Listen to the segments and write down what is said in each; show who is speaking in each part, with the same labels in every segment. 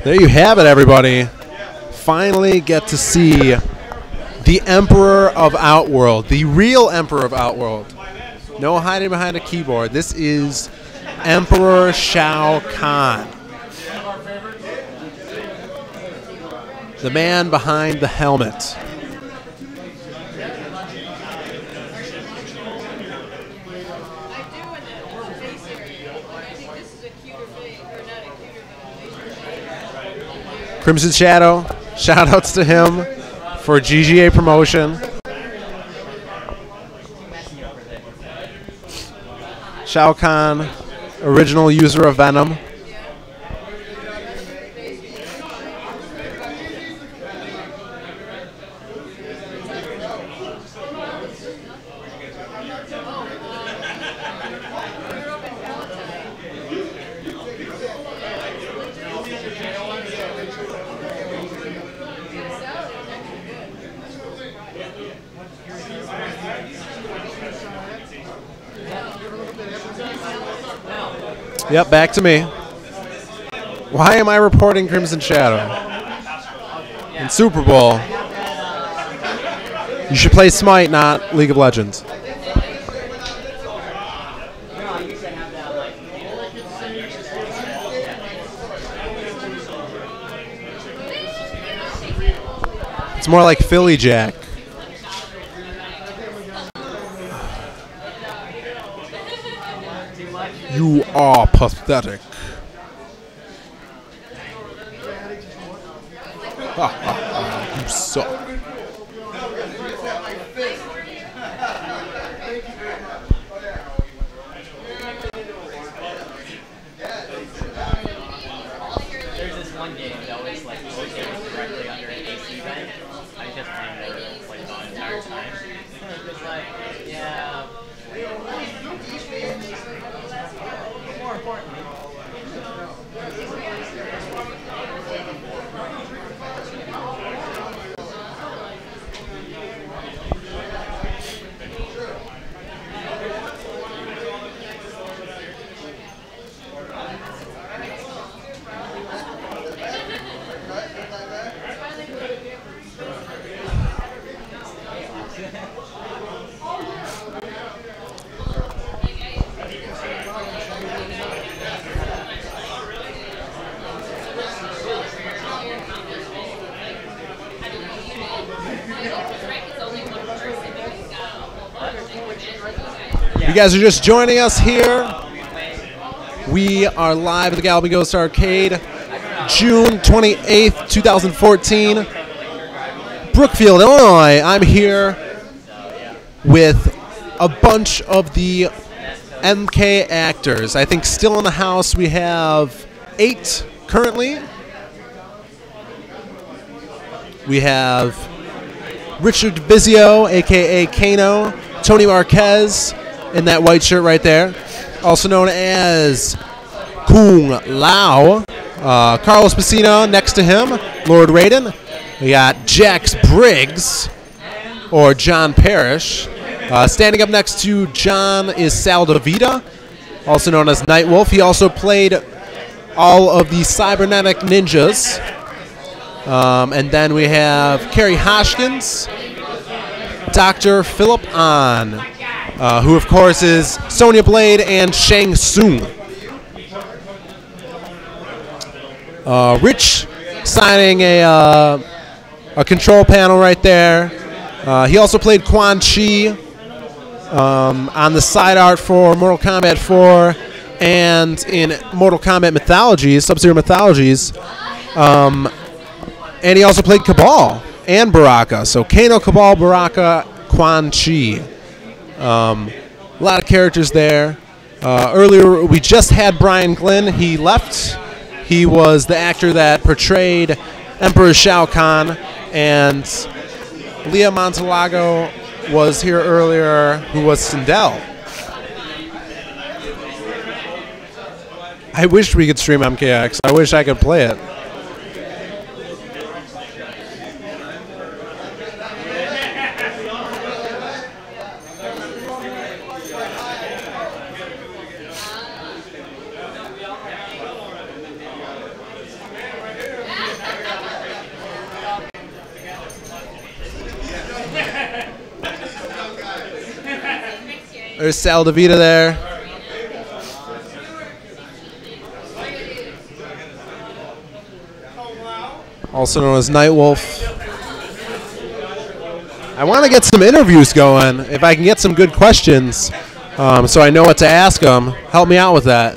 Speaker 1: There you have it, everybody. Finally get to see the Emperor of Outworld, the real Emperor of Outworld. No hiding behind a keyboard. This is Emperor Shao Kahn, the man behind the helmet. Crimson Shadow, shout-outs to him for GGA promotion. Shao Kahn, original user of Venom. Yep, back to me. Why am I reporting Crimson Shadow? In Super Bowl, you should play Smite, not League of Legends. It's more like Philly Jack. You are pathetic. Ha ha ha, you suck.
Speaker 2: There's this one game that was like located directly under an AC vent. I just played it like the entire time. It was like, yeah. More importantly,
Speaker 1: You guys are just joining us here. We are live at the Galvin Ghost Arcade, June 28th, 2014, Brookfield, Illinois. I'm here with a bunch of the MK actors. I think still in the house we have 8 currently. We have Richard Vizio, a.k.a. Kano, Tony Marquez, in that white shirt right there, also known as Kung Lao. Carlos Pacino next to him, Lord Raiden. We got Jax Briggs, or John Parrish. Standing up next to John is Sal DeVita, also known as Nightwolf. He also played all of the cybernetic ninjas. And then we have Carrie Hoskins, Dr. Philip An, who of course is Sonya Blade and Shang Tsung. Rich signing a control panel right there. He also played Quan Chi on the side art for Mortal Kombat 4 and in Mortal Kombat Mythologies, Sub-Zero Mythologies. And he also played Cabal and Baraka. So Kano, Cabal, Baraka, Quan Chi. A lot of characters there. Earlier, we just had Brian Glynn. He left. He was the actor that portrayed Emperor Shao Kahn. And Leah Montalago was here earlier, who was Sindel. I wish we could stream MKX. I wish I could play it. There's Sal DeVita there. Also known as Nightwolf. I want to get some interviews going. If I can get some good questions, so I know what to ask them. Help me out with that.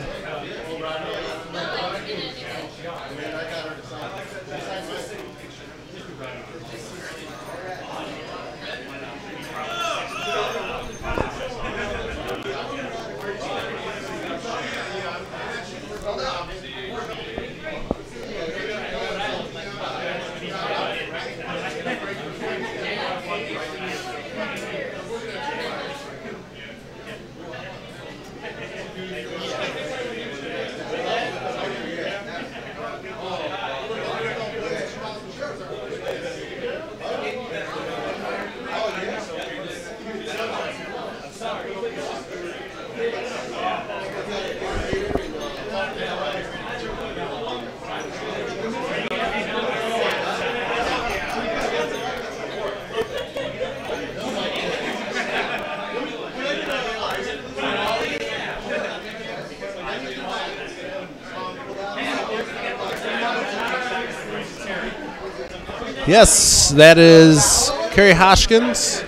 Speaker 1: Yes, that is Carrie Hoskins.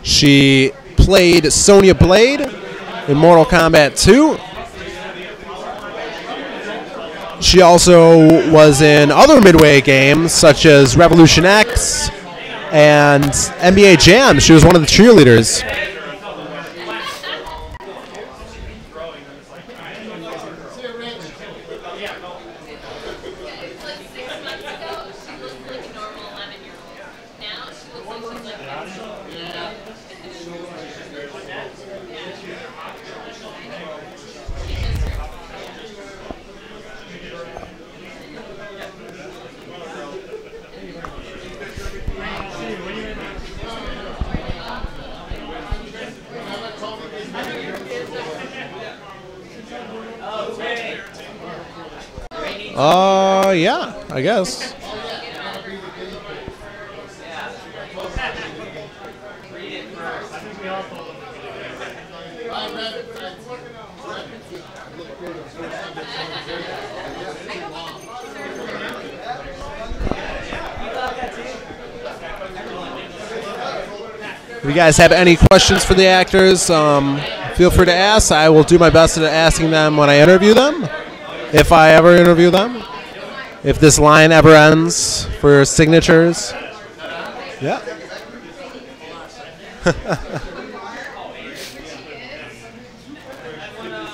Speaker 1: She played Sonya Blade in Mortal Kombat 2. She also was in other Midway games such as Revolution X and NBA Jam. She was one of the cheerleaders. Yeah, I guess. If you guys have any questions for the actors, feel free to ask. I will do my best at asking them when I interview them, if I ever interview them. If this line ever ends for signatures. Yeah.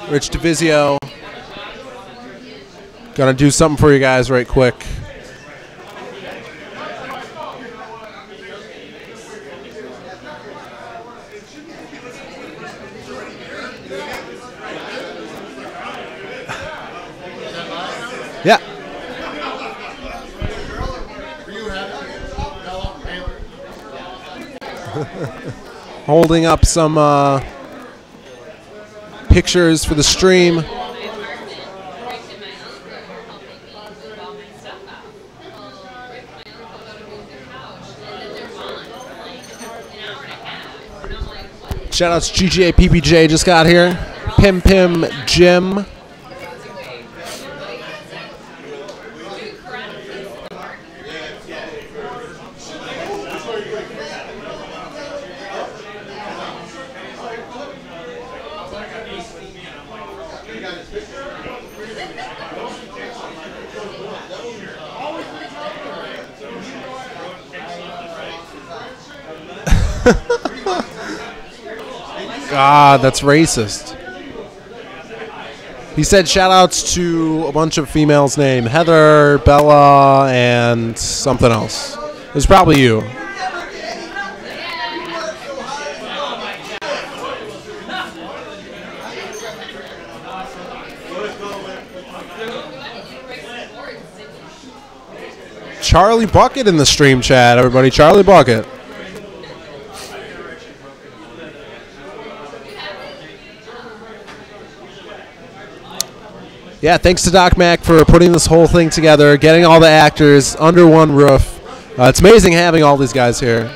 Speaker 1: Rich DeVizio. Gonna do something for you guys right quick. Yeah. Holding up some pictures for the stream. Shoutouts GGA PPJ just got here. Pim Pim Jim. God, that's racist. He said shout-outs to a bunch of females named Heather, Bella, and something else. It was probably you. Charlie Bucket in the stream chat, everybody. Charlie Bucket. Yeah, thanks to Doc Mac for putting this whole thing together, getting all the actors under one roof. It's amazing having all these guys here.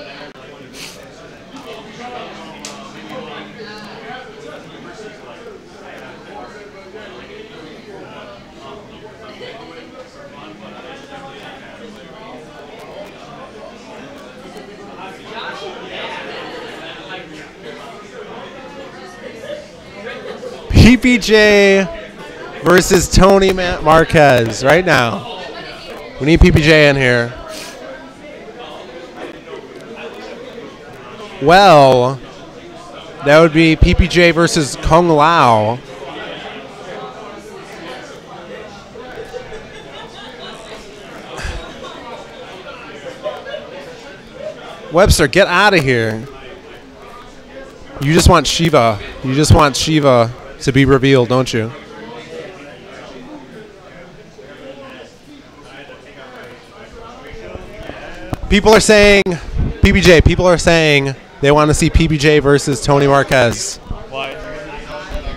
Speaker 1: PPJ versus Tony Marquez right now. We need PPJ in here. Well, that would be PPJ versus Kung Lao. Webster, get out of here. You just want Shiva. You just want Shiva to be revealed, don't you? People are saying, PPJ, people are saying they want to see PPJ versus Tony Marquez.
Speaker 3: Why?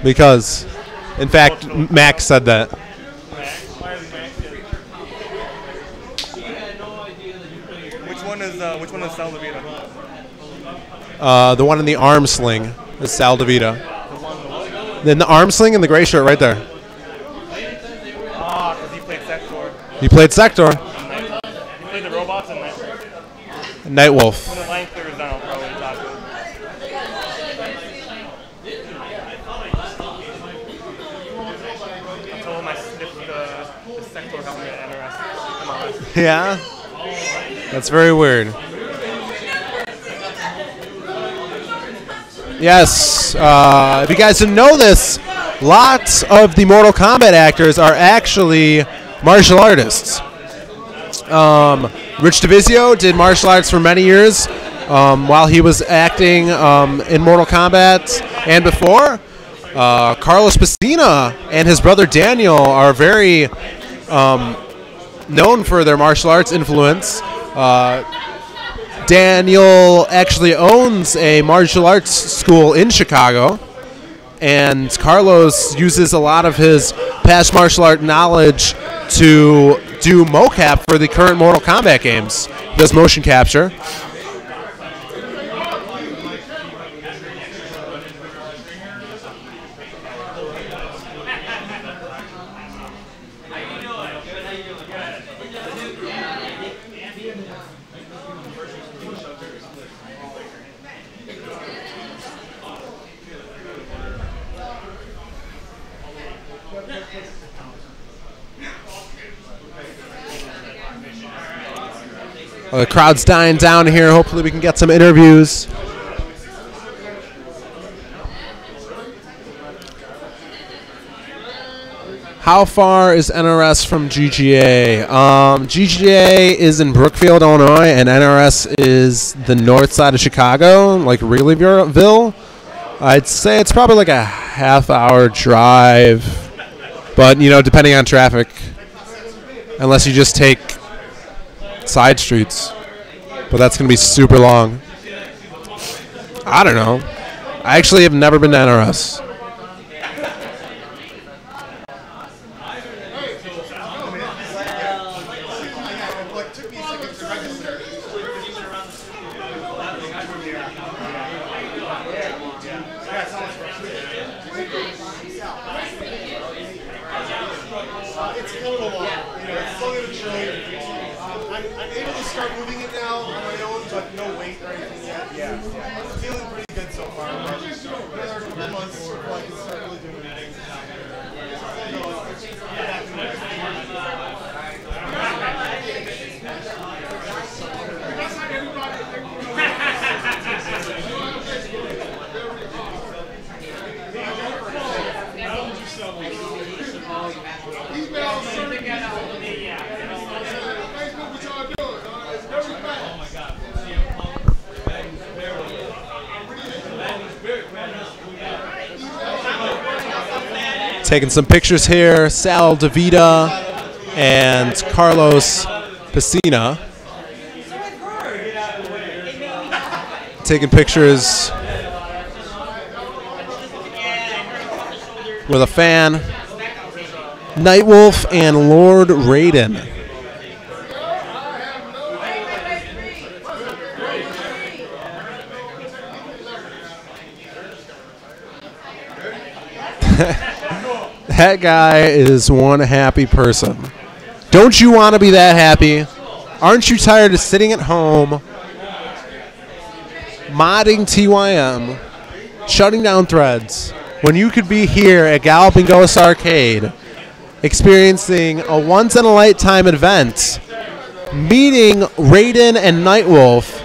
Speaker 1: Because, in fact, Max said that.
Speaker 3: Which one is Sal Levita?
Speaker 1: The one in the arm sling is Sal DeVita. Then the arm sling and the gray shirt right there.
Speaker 3: Ah, because he played Sector.
Speaker 1: He played Sector.
Speaker 3: He played the robots and
Speaker 1: Nightwolf.
Speaker 3: when the line clears down, I'll probably talk to him. I told him I sniffed the Sector helmet at NRS.
Speaker 1: Yeah? That's very weird. Yes, if you guys didn't know this, lots of the Mortal Kombat actors are actually martial artists. Rich DeVizio did martial arts for many years while he was acting in Mortal Kombat and before. Carlos Pesina and his brother Daniel are very known for their martial arts influence. Daniel actually owns a martial arts school in Chicago, and Carlos uses a lot of his past martial art knowledge to do mocap for the current Mortal Kombat games. He does motion capture. The crowd's dying down here. Hopefully we can get some interviews. How far is NRS from GGA? GGA is in Brookfield, Illinois, and NRS is the north side of Chicago, like Wrigleyville. I'd say it's probably like a half-hour drive, but, you know, depending on traffic, unless you just take side streets, but that's going to be super long. I don't know. I actually have never been to NRS. Taking some pictures here, Sal DeVita and Carlos Pesina. Taking pictures with a fan. Nightwolf and Lord Raiden. That guy is one happy person. Don't you want to be that happy? Aren't you tired of sitting at home, modding TYM, shutting down threads, when you could be here at Galloping Ghost Arcade experiencing a once-in-a-lifetime event, meeting Raiden and Nightwolf,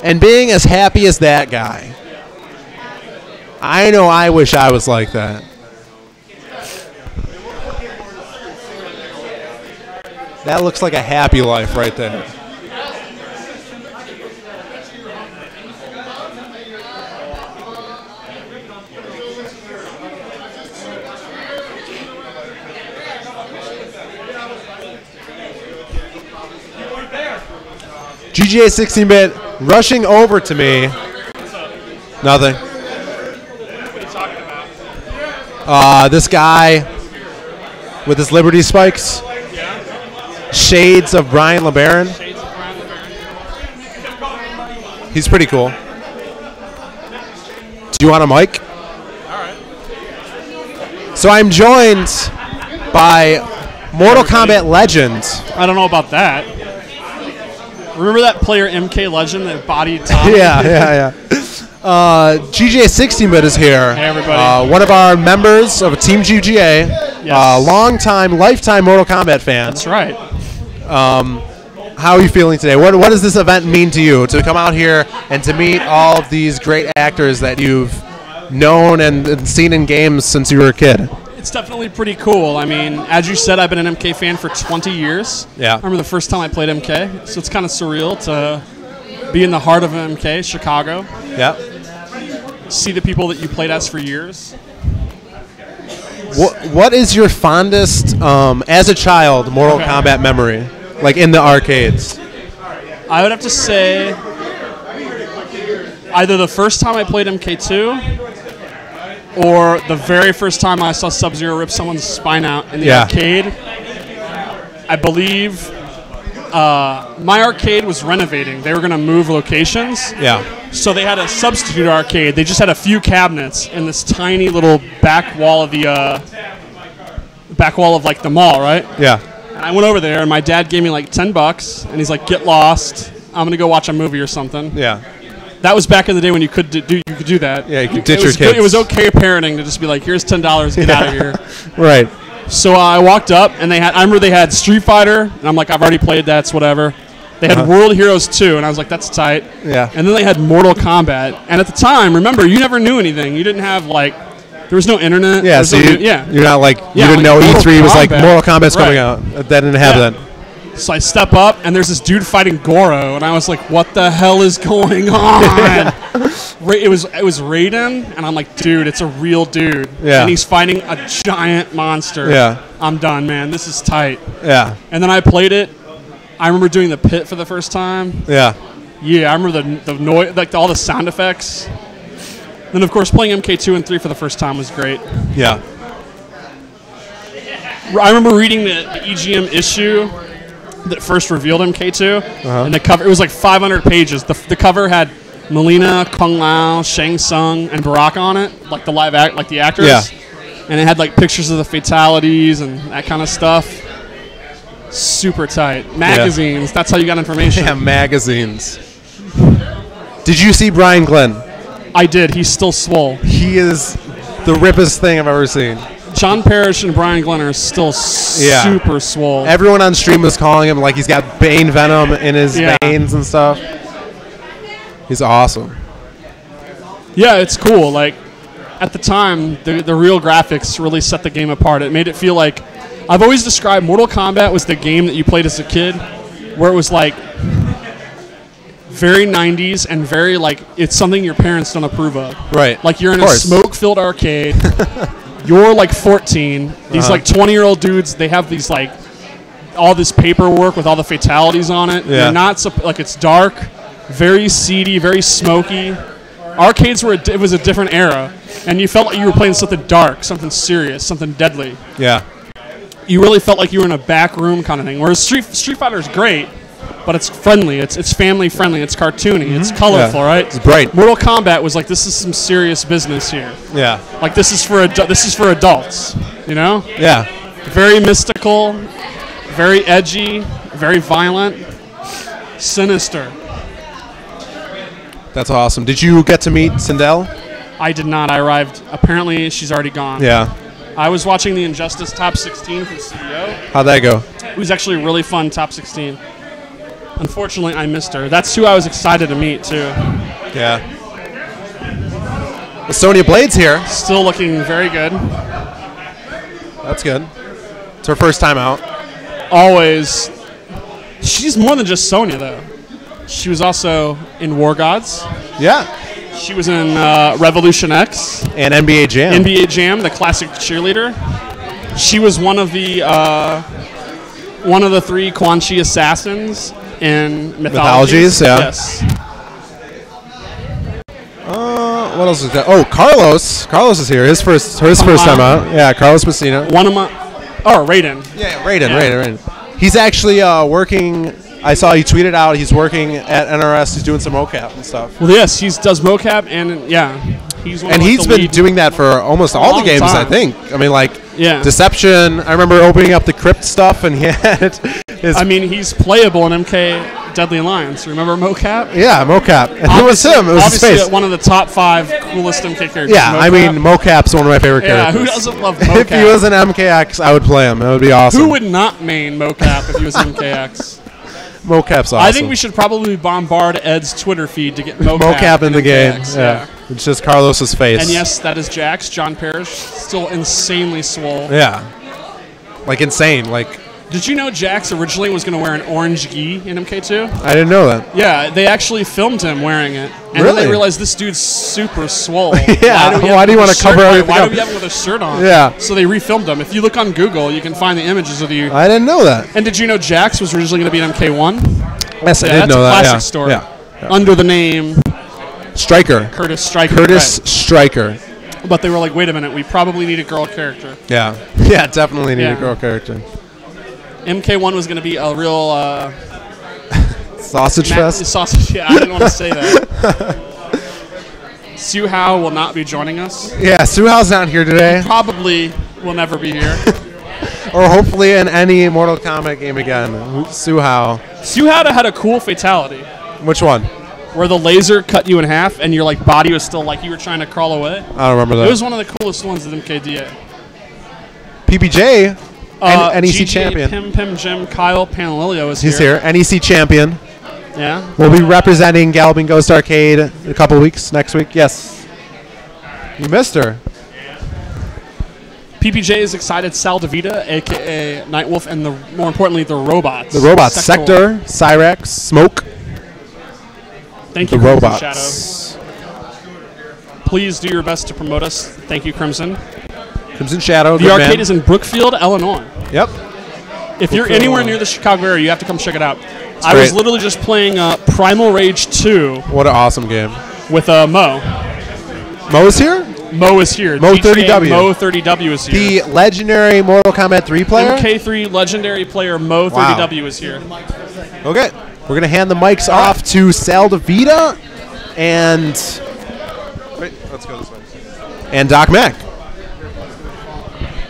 Speaker 1: and being as happy as that guy. I know I wish I was like that. That looks like a happy life right there. GGA 16-bit rushing over to me. Nothing.
Speaker 3: What are you talking about?
Speaker 1: This guy with his Liberty spikes.
Speaker 3: Yeah.
Speaker 1: Shades of Brian LeBaron.
Speaker 3: Shades of Brian LeBaron.
Speaker 1: He's pretty cool. Do you want a mic?
Speaker 3: All right.
Speaker 1: So I'm joined by Mortal Kombat legend.
Speaker 4: I don't know about that. Remember that player MK Legend that bodied Tom?
Speaker 1: Yeah. GGA 16-bit is here.
Speaker 4: Hey, everybody.
Speaker 1: One of our members of Team GGA.
Speaker 4: Yes.
Speaker 1: Longtime, lifetime Mortal Kombat fan.
Speaker 4: That's right.
Speaker 1: How are you feeling today? What does this event mean to you, to come out here and to meet all of these great actors that you've known and seen in games since you were a kid?
Speaker 4: It's definitely pretty cool. I mean, as you said, I've been an MK fan for 20 years.
Speaker 1: Yeah.
Speaker 4: I remember the first time I played MK, so it's kind of surreal to be in the heart of MK, Chicago.
Speaker 1: Yeah.
Speaker 4: See the people that you played as for years.
Speaker 1: What is your fondest, as a child, Mortal Kombat memory? Like in the arcades?
Speaker 4: I would have to say either the first time I played MK2 or the very first time I saw Sub-Zero rip someone's spine out in the arcade. I believe my arcade was renovating. They were going to move locations.
Speaker 1: Yeah.
Speaker 4: So they had a substitute arcade. They just had a few cabinets in this tiny little back wall of the like the mall, right?
Speaker 1: Yeah.
Speaker 4: And I went over there, and my dad gave me like $10, and he's like, "Get lost. I'm gonna go watch a movie or something."
Speaker 1: Yeah.
Speaker 4: That was back in the day when you could do that.
Speaker 1: Yeah, you could ditch
Speaker 4: It
Speaker 1: your
Speaker 4: was
Speaker 1: kids.
Speaker 4: It was okay parenting to just be like, "Here's $10, get out of here."
Speaker 1: Right.
Speaker 4: So I walked up, and I remember they had Street Fighter, and I'm like, "I've already played that, it's whatever." They had World Heroes 2, and I was like, "That's tight."
Speaker 1: Yeah.
Speaker 4: And then they had Mortal Kombat, and at the time, remember, you never knew anything. You didn't have like, there was no internet.
Speaker 1: Yeah, so you're not like, you didn't know
Speaker 4: Mortal
Speaker 1: E3 was like,
Speaker 4: Kombat.
Speaker 1: Mortal Kombat's coming
Speaker 4: Right.
Speaker 1: out. That didn't have that.
Speaker 4: So I step up, and there's this dude fighting Goro, and I was like, "What the hell is going on?" It was Raiden, and I'm like, "Dude, it's a real dude."
Speaker 1: Yeah.
Speaker 4: And he's fighting a giant monster.
Speaker 1: Yeah.
Speaker 4: I'm done, man. This is tight.
Speaker 1: Yeah.
Speaker 4: And then I played it. I remember doing the pit for the first time.
Speaker 1: Yeah.
Speaker 4: Yeah, I remember the noise, like all the sound effects. Then, of course, playing MK2 and 3 for the first time was great.
Speaker 1: Yeah.
Speaker 4: I remember reading the EGM issue that first revealed MK2, and the cover, it was like 500 pages. The cover had Melina, Kung Lao, Shang Tsung, and Baraka on it, like the like the actors.
Speaker 1: Yeah.
Speaker 4: And it had like pictures of the fatalities and that kind of stuff. Super tight. Magazines, that's how you got information.
Speaker 1: Yeah, magazines. Did you see Brian Glenn?
Speaker 4: I did. He's still swole.
Speaker 1: He is the rippest thing I've ever seen.
Speaker 4: John Parrish and Brian Glenn are still super swole.
Speaker 1: Everyone on stream was calling him like he's got Bane venom in his veins and stuff. He's awesome.
Speaker 4: Yeah, it's cool. Like, at the time, the real graphics really set the game apart. It made it feel like, I've always described Mortal Kombat was the game that you played as a kid, where it was like very 90s and very like, it's something your parents don't approve of.
Speaker 1: Right.
Speaker 4: Like you're in a smoke-filled arcade. You're like 14. These like 20-year-old dudes, they have these like all this paperwork with all the fatalities on it.
Speaker 1: Yeah.
Speaker 4: You're not like, it's dark, very seedy, very smoky. Arcades were it was a different era, and you felt like you were playing something dark, something serious, something deadly.
Speaker 1: Yeah.
Speaker 4: You really felt like you were in a back room kind of thing. Whereas Street Fighter is great, but it's friendly. It's family friendly. It's cartoony. It's colorful, right?
Speaker 1: It's bright.
Speaker 4: Mortal Kombat was like, this is some serious business here.
Speaker 1: Yeah.
Speaker 4: Like this is for adults. You know?
Speaker 1: Yeah.
Speaker 4: Very mystical, very edgy, very violent, sinister.
Speaker 1: That's awesome. Did you get to meet Sindel?
Speaker 4: I did not. I arrived. Apparently, she's already gone.
Speaker 1: Yeah.
Speaker 4: I was watching the Injustice Top 16 from CEO.
Speaker 1: How'd that go?
Speaker 4: It was actually a really fun Top 16. Unfortunately, I missed her. That's who I was excited to meet, too.
Speaker 1: Yeah. The Sonya Blade's here.
Speaker 4: Still looking very good.
Speaker 1: That's good. It's her first time out.
Speaker 4: Always. She's more than just Sonya, though. She was also in War Gods.
Speaker 1: Yeah.
Speaker 4: She was in Revolution X.
Speaker 1: And NBA Jam.
Speaker 4: NBA Jam, the classic cheerleader. She was one of the 3 Quan Chi assassins in Mythologies.
Speaker 1: Yeah.
Speaker 4: Yes.
Speaker 1: What else is that? Oh, Carlos. Carlos is here. His first time out. Yeah, Carlos Messina.
Speaker 4: Raiden.
Speaker 1: Yeah, Raiden. He's actually working. I saw he tweeted out he's working at NRS. He's doing some mocap and stuff.
Speaker 4: Well, yes, he does mocap, and yeah, he's one
Speaker 1: and
Speaker 4: of, like,
Speaker 1: he's
Speaker 4: the
Speaker 1: been
Speaker 4: lead
Speaker 1: doing that for almost all the games,
Speaker 4: time.
Speaker 1: I think. I mean, like
Speaker 4: Yeah.
Speaker 1: Deception. I remember opening up the Crypt stuff, and he had his.
Speaker 4: I mean, he's playable in MK Deadly Alliance. Remember mocap?
Speaker 1: Yeah, mocap. And it was him. It was his
Speaker 4: Obviously,
Speaker 1: face.
Speaker 4: one of the top 5 coolest MK characters.
Speaker 1: Yeah, I mean, mocap's one of my favorite
Speaker 4: Yeah,
Speaker 1: characters.
Speaker 4: who doesn't love mocap?
Speaker 1: If he was an MKX, I would play him. It would be awesome.
Speaker 4: Who would not main mocap if he was MKX?
Speaker 1: Mocap's awesome.
Speaker 4: I think we should probably bombard Ed's Twitter feed to get
Speaker 1: mocap in the game.
Speaker 4: MKX,
Speaker 1: Yeah. It's just Carlos's face.
Speaker 4: And yes, that is Jax. John Parrish, still insanely swole.
Speaker 1: Yeah. Like insane. Like,
Speaker 4: did you know Jax originally was going to wear an orange gi in MK2?
Speaker 1: I didn't know that.
Speaker 4: Yeah, they actually filmed him wearing it. And then they realized this dude's super swole.
Speaker 1: Yeah, why do you want to cover everything
Speaker 4: Why
Speaker 1: up?
Speaker 4: do we have him with a shirt on?
Speaker 1: Yeah.
Speaker 4: So they refilmed him. If you look on Google, you can find the images of the...
Speaker 1: I didn't know that.
Speaker 4: And did you know Jax was originally going to be in MK1?
Speaker 1: Yes, I did know that.
Speaker 4: That's a classic
Speaker 1: Yeah.
Speaker 4: story.
Speaker 1: Yeah.
Speaker 4: Under the name
Speaker 1: Stryker.
Speaker 4: Curtis Stryker.
Speaker 1: Curtis Stryker.
Speaker 4: But they were like, wait a minute, we probably need a girl character.
Speaker 1: Yeah. Yeah, definitely need
Speaker 4: Yeah.
Speaker 1: a girl character.
Speaker 4: MK1 was going to be a real...
Speaker 1: Sausage fest?
Speaker 4: Sausage, yeah, I didn't want to say that. Su Hao will not be joining us.
Speaker 1: Yeah, Suhao's not here today.
Speaker 4: Probably will never be here.
Speaker 1: Or hopefully in any Mortal Kombat game again. Suhao.
Speaker 4: Su Hao had a cool fatality.
Speaker 1: Which one?
Speaker 4: Where the laser cut you in half and your like body was still like you were trying to crawl away.
Speaker 1: I don't remember that.
Speaker 4: It was one of the coolest ones at MKDA.
Speaker 1: PPJ, NEC
Speaker 4: GG,
Speaker 1: champion.
Speaker 4: Pim Jim Kyle Panalilio is
Speaker 1: He's
Speaker 4: here.
Speaker 1: here. NEC champion.
Speaker 4: Yeah.
Speaker 1: We'll be representing Galloping Ghost Arcade in a couple weeks, next week. Yes. You missed her.
Speaker 4: PPJ is excited. Sal DeVita, a.k.a. Nightwolf, and more importantly, the robots.
Speaker 1: The robots. Sector, Cyrex, Smoke.
Speaker 4: Thank
Speaker 1: The
Speaker 4: you, Crimson
Speaker 1: robots.
Speaker 4: Shadow. Please do your best to promote us. Thank you, Crimson.
Speaker 1: Crimson Shadow.
Speaker 4: The arcade is in Brookfield, Illinois.
Speaker 1: Yep.
Speaker 4: If you're anywhere near the Chicago area, you have to come check it out. I
Speaker 1: great.
Speaker 4: was literally just playing Primal Rage 2
Speaker 1: What an awesome game.
Speaker 4: with Mo.
Speaker 1: Mo's here?
Speaker 4: Mo is here.
Speaker 1: Mo
Speaker 4: DJ
Speaker 1: 30W.
Speaker 4: Mo 30W is here.
Speaker 1: The legendary Mortal Kombat 3 player?
Speaker 4: MK3 legendary player Mo 30W is here.
Speaker 1: Okay. We're going to hand the mics off to Sal DeVita and... Wait, let's go this way. And Doc Mack.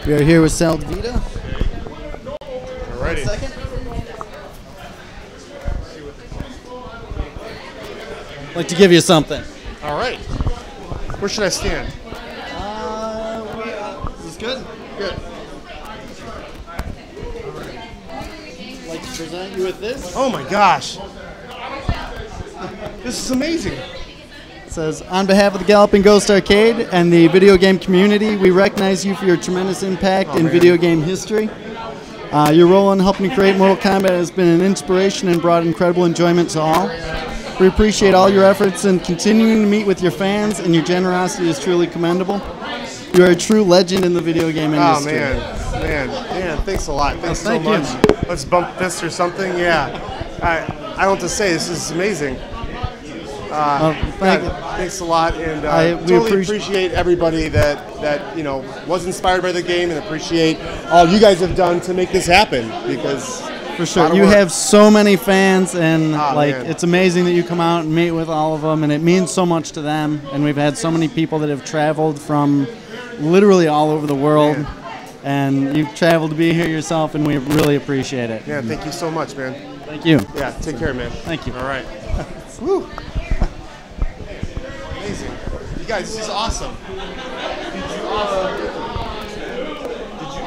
Speaker 5: We are here with Sal DeVita.
Speaker 1: Alrighty.
Speaker 5: I'd like to give you something.
Speaker 3: All right. Where should I stand?
Speaker 5: Is this good?
Speaker 3: Good.
Speaker 5: I'd like to present you with this.
Speaker 3: Oh my gosh. This is amazing.
Speaker 5: It says, on behalf of the Galloping Ghost Arcade and the video game community, we recognize you for your tremendous impact in video game history. Your role in helping to create Mortal Kombat has been an inspiration and brought incredible enjoyment to all. We appreciate all your efforts in continuing to meet with your fans, and your generosity is truly commendable. You are a true legend in the video game industry.
Speaker 3: Oh man, thanks a lot. Thanks so
Speaker 5: thank you.
Speaker 3: much. Let's bump this or something. Yeah. I don't know what to say. This is amazing. Thanks a lot, and
Speaker 5: we
Speaker 3: totally appreciate everybody that was inspired by the game, and appreciate all you guys have done to make this happen. Because
Speaker 5: For sure. You have so many fans, and
Speaker 3: man.
Speaker 5: it's amazing that you come out and meet with all of them, and it means so much to them. And we've had so many people that have traveled from literally all over the world, and you've traveled to be here yourself, and we really appreciate it.
Speaker 3: Yeah, thank you so much, man.
Speaker 5: Thank you.
Speaker 3: Yeah, take care, man.
Speaker 5: Thank you.
Speaker 3: All right. Woo. Amazing. You guys, this is awesome.
Speaker 6: Did you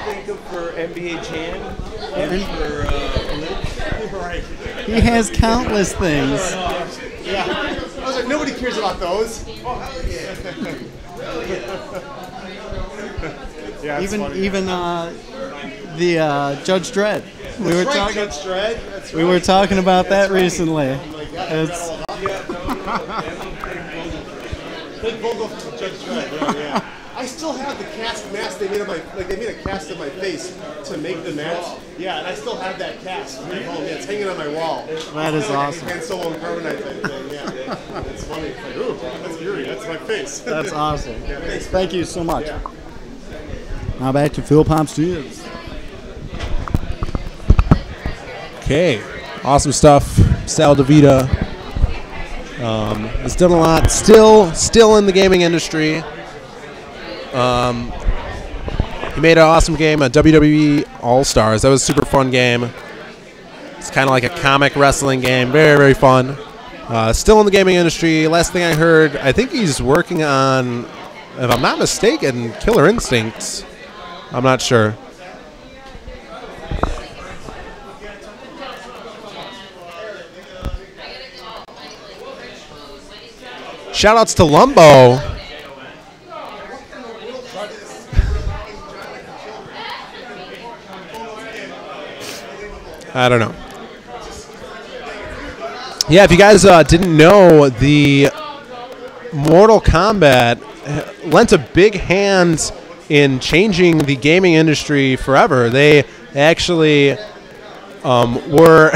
Speaker 6: think of for NBA Jam and for
Speaker 3: Right.
Speaker 5: He has countless things.
Speaker 3: Yeah. I was like, nobody cares about those. Yeah, it's funny.
Speaker 5: Even the Judge Dredd. We were talking.
Speaker 3: Judge Dredd. That's
Speaker 5: We were talking about that recently. It's,
Speaker 3: Big Vogel from Judge Dredd. Yeah. I still have the cast mask they made of they made a cast of my face to make the mask. Yeah, and I still have that cast at home. Yeah, it's hanging on my wall.
Speaker 5: that is awesome.
Speaker 3: And Solo and Carbonite thing. Yeah, it's funny. It's like, ooh, that's eerie. That's my face.
Speaker 5: That's awesome.
Speaker 3: Yeah, thanks.
Speaker 5: Thank you so much.
Speaker 3: Yeah.
Speaker 5: Now back to Phil Pomp's Jizz.
Speaker 1: Okay, awesome stuff. Sal DeVita has done a lot. Still in the gaming industry. He made an awesome game, a WWE All-Stars. That was a super fun game. It's kind of like a comic wrestling game. Very, very fun. Still in the gaming industry. Last thing I heard, I think he's working on, if I'm not mistaken, Killer Instinct. I'm not sure. Shoutouts to Lumbo. I don't know. Yeah, if you guys didn't know, the Mortal Kombat lent a big hand in changing the gaming industry forever. They actually were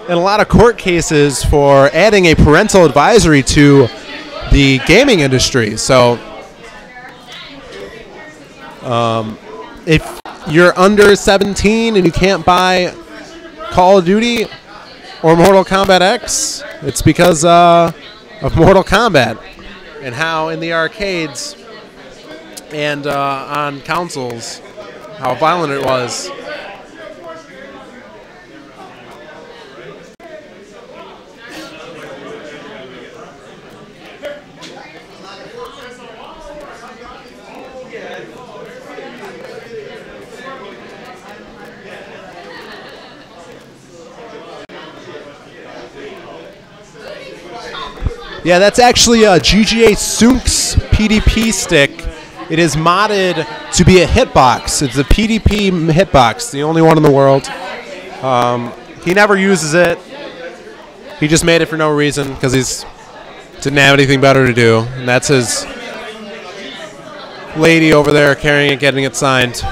Speaker 1: in a lot of court cases for adding a parental advisory to the gaming industry. So if you're under 17 and you can't buy Call of Duty or Mortal Kombat X, it's because of Mortal Kombat and how in the arcades and on consoles, how violent it was. Yeah, that's actually a GGA Tsungs PDP stick. It is modded to be a hitbox. It's a PDP hitbox, the only one in the world. He never uses it. He just made it for no reason because he's didn't have anything better to do. And that's his lady over there carrying it, getting it signed.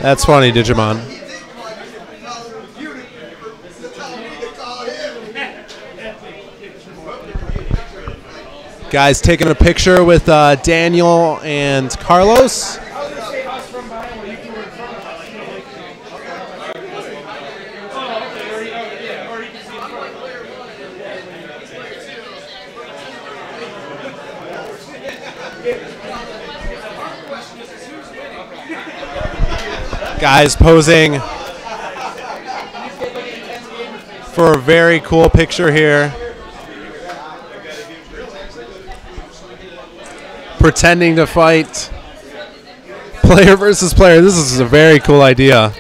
Speaker 1: That's funny, Digimon. Guys taking a picture with Daniel and Carlos. Guys posing for a very cool picture here. Pretending to fight player versus player. This is a very cool idea.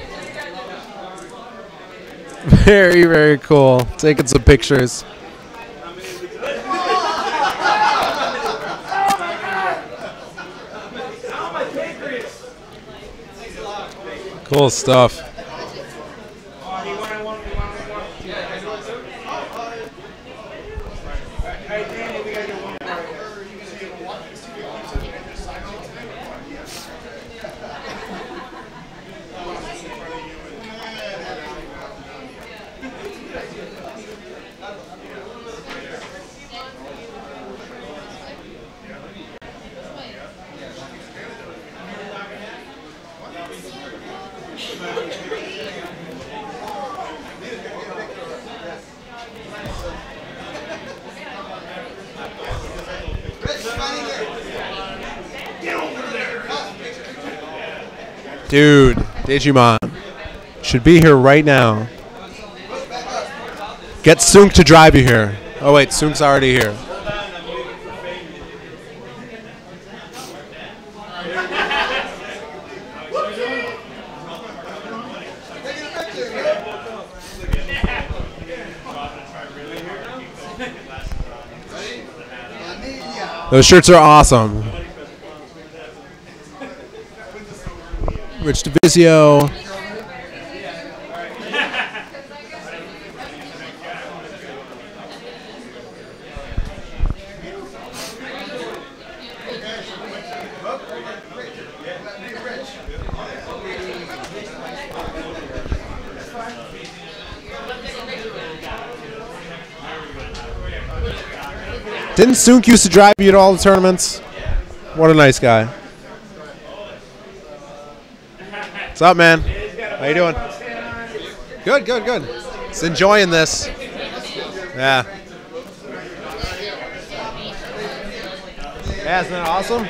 Speaker 1: Very, very cool. Taking some pictures. Cool stuff. Dude, Digimon should be here right now. Get Tsung to drive you here. Oh wait, Tsung's already here. Those shirts are awesome. Rich DeVizio. Didn't Sunk used to drive you to all the tournaments? What a nice guy. What's up, man? How you doing? Good, good, good. Just enjoying this. Yeah. Yeah, isn't that awesome?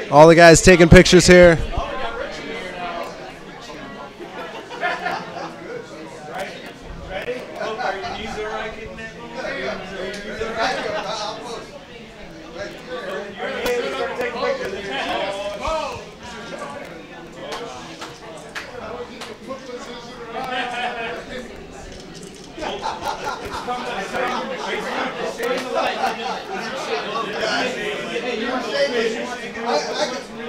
Speaker 1: All the guys taking pictures here.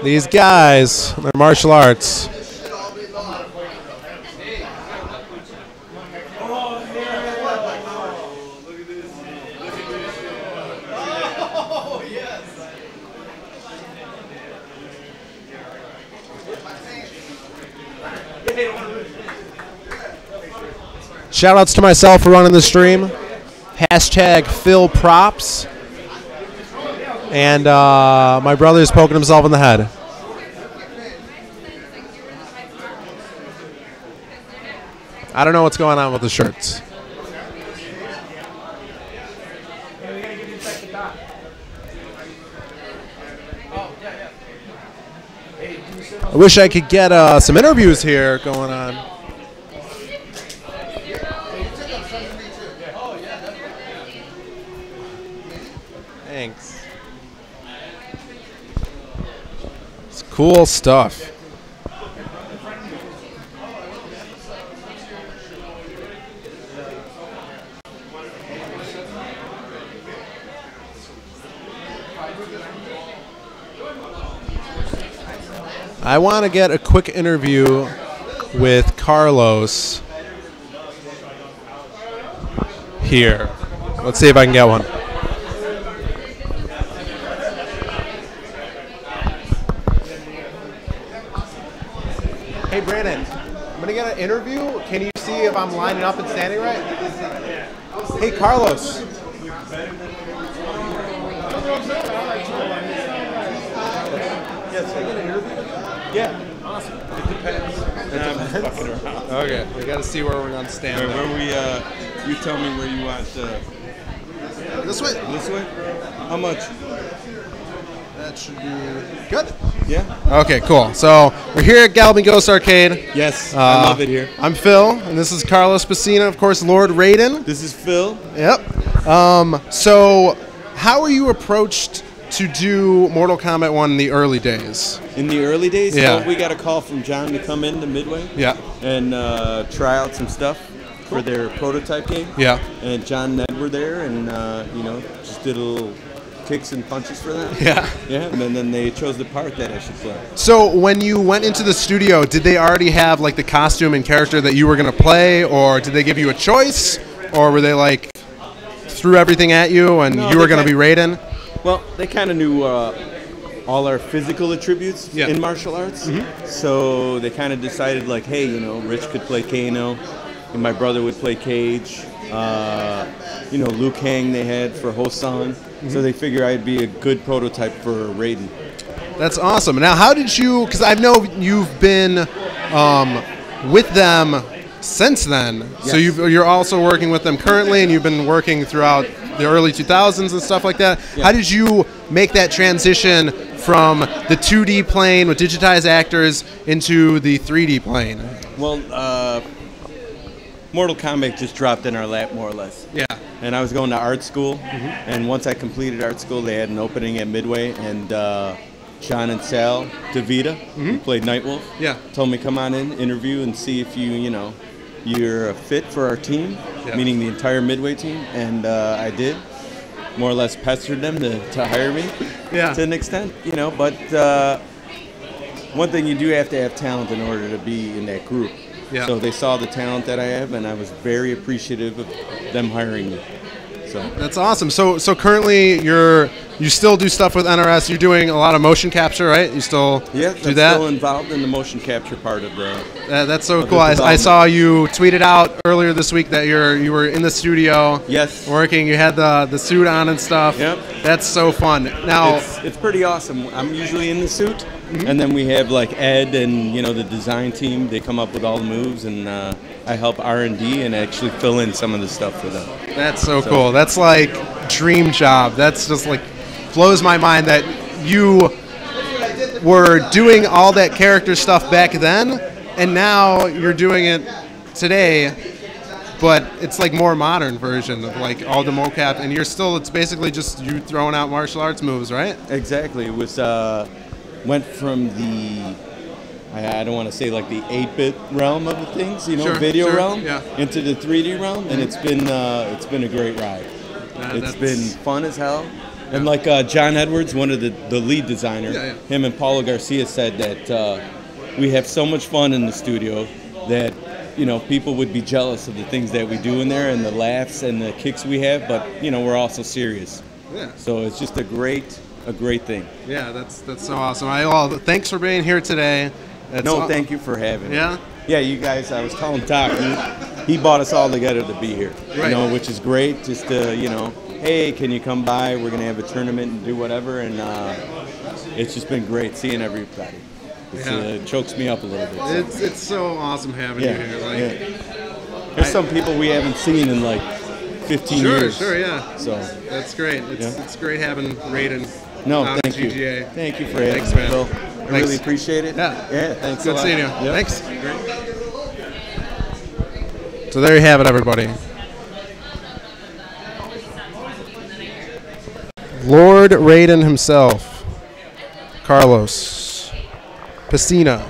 Speaker 1: These guys, they're martial arts. Shout outs to myself for running the stream. Hashtag Phil Props. And my brother is poking himself in the head. I don't know what's going on with the shirts. I wish I could get some interviews here going on. Thanks. It's cool stuff. I want to get a quick interview with Carlos here. Let's see if I can get one. Hey, Brandon, I'm going to get an interview. Can you see if I'm lining up and standing right? Hey, Carlos. Yes, can I get an interview? Yeah. Awesome. It depends. Okay, we got to see where we're going to stand.
Speaker 7: Where we, you tell me where you want.
Speaker 1: This way?
Speaker 7: This way? How much?
Speaker 1: That should be good.
Speaker 7: Yeah?
Speaker 1: Okay, cool. So we're here at Galvin Ghost Arcade.
Speaker 7: Yes, I love it here.
Speaker 1: I'm Phil, and this is Carlos Pacina, of course, Lord Raiden.
Speaker 7: This is Phil.
Speaker 1: Yep. So how were you approached to do Mortal Kombat 1 in the early days?
Speaker 7: In the early days,
Speaker 1: Yeah.
Speaker 7: well, we got a call from John to come in to Midway.
Speaker 1: Yeah.
Speaker 7: And try out some stuff for their prototype game.
Speaker 1: Yeah.
Speaker 7: And John and Ed were there, and just did a little kicks and punches for them.
Speaker 1: Yeah.
Speaker 7: Yeah. And then they chose the part that I should play.
Speaker 1: So when you went into the studio, did they already have like the costume and character that you were going to play, or did they give you a choice, or were they like threw everything at you and
Speaker 7: No,
Speaker 1: you were
Speaker 7: they
Speaker 1: going to be Raiden?
Speaker 7: Well, they kind of knew all our physical attributes
Speaker 1: Yeah.
Speaker 7: in martial arts. So they kind of decided, like, hey, Rich could play Kano, and my brother would play Cage. Liu Kang they had for Hosan. So they figure I'd be a good prototype for Raiden.
Speaker 1: That's awesome. Now, how did you, because I know you've been with them since then. So
Speaker 7: Yes.
Speaker 1: you're also working with them currently, and you've been working throughout the early 2000s and stuff like that.
Speaker 7: Yeah.
Speaker 1: How did you make that transition from the 2D plane with digitized actors into the 3D plane?
Speaker 7: Well, Mortal Kombat just dropped in our lap, more or less.
Speaker 1: Yeah.
Speaker 7: And I was going to art school, and once I completed art school, they had an opening at Midway, and John and Sal DeVita, who played Nightwolf,
Speaker 1: Yeah.
Speaker 7: told me come on in, interview, and see if you're a fit for our team,
Speaker 1: Yeah.
Speaker 7: meaning the entire Midway team, and I did. More or less pestered them to hire me
Speaker 1: Yeah.
Speaker 7: to an extent, but one thing, you do have to have talent in order to be in that group.
Speaker 1: Yeah.
Speaker 7: So they saw the talent that I have, and I was very appreciative of them hiring me. So
Speaker 1: That's awesome. So currently you still do stuff with NRS. You're doing a lot of motion capture, right? You still
Speaker 7: yeah,
Speaker 1: do
Speaker 7: I'm
Speaker 1: that?
Speaker 7: still involved in the motion capture part of the.
Speaker 1: That's so
Speaker 7: of
Speaker 1: cool.
Speaker 7: the
Speaker 1: I
Speaker 7: development.
Speaker 1: saw you tweeted out earlier this week that you were in the studio.
Speaker 7: Yes.
Speaker 1: Working. You had the suit on and stuff.
Speaker 7: Yep.
Speaker 1: That's so fun. Now,
Speaker 7: It's pretty awesome. I'm usually in the suit, and then we have like Ed and the design team. They come up with all the moves, and I help R&D and actually fill in some of the stuff for them.
Speaker 1: that's so cool. That's like dream job. That's just like blows my mind that you were doing all that character stuff back then, and now you're doing it today. But it's like more modern version of like all the mocap, and it's basically just you throwing out martial arts moves, right?
Speaker 7: Exactly. It was went from the I don't want to say like the 8-bit realm of the things,
Speaker 1: Sure,
Speaker 7: video
Speaker 1: sure,
Speaker 7: realm,
Speaker 1: yeah.
Speaker 7: into the 3D realm, and it's been a great ride. It's been fun as hell. And like John Edwards, one of the lead designer, him and Paulo Garcia said that we have so much fun in the studio that people would be jealous of the things that we do in there and the laughs and the kicks we have, but we're also serious.
Speaker 1: Yeah.
Speaker 7: So it's just a great thing.
Speaker 1: Yeah, that's so awesome. Thanks for being here today.
Speaker 7: Thank you for having me.
Speaker 1: Yeah?
Speaker 7: Yeah, you guys, I was telling Doc, he brought us all together to be here,
Speaker 1: Right.
Speaker 7: Which is great. Just to, hey, can you come by? We're going to have a tournament and do whatever. And it's just been great seeing everybody. It chokes me up a little bit. So.
Speaker 1: It's so awesome having you here.
Speaker 7: There's some people we haven't seen in like 15 years.
Speaker 1: Sure, yeah.
Speaker 7: So
Speaker 1: That's great. It's great having Raiden out
Speaker 7: thank
Speaker 1: in
Speaker 7: you.
Speaker 1: GGA.
Speaker 7: Thank you for having
Speaker 1: Thanks,
Speaker 7: me,
Speaker 1: man.
Speaker 7: Phil. I
Speaker 1: Thanks.
Speaker 7: really appreciate it.
Speaker 1: Yeah.
Speaker 7: Thanks a
Speaker 1: Good
Speaker 7: lot.
Speaker 1: seeing you.
Speaker 7: Yep.
Speaker 1: Thanks. So there you have it, everybody. Lord Raiden himself, Carlos Piscina.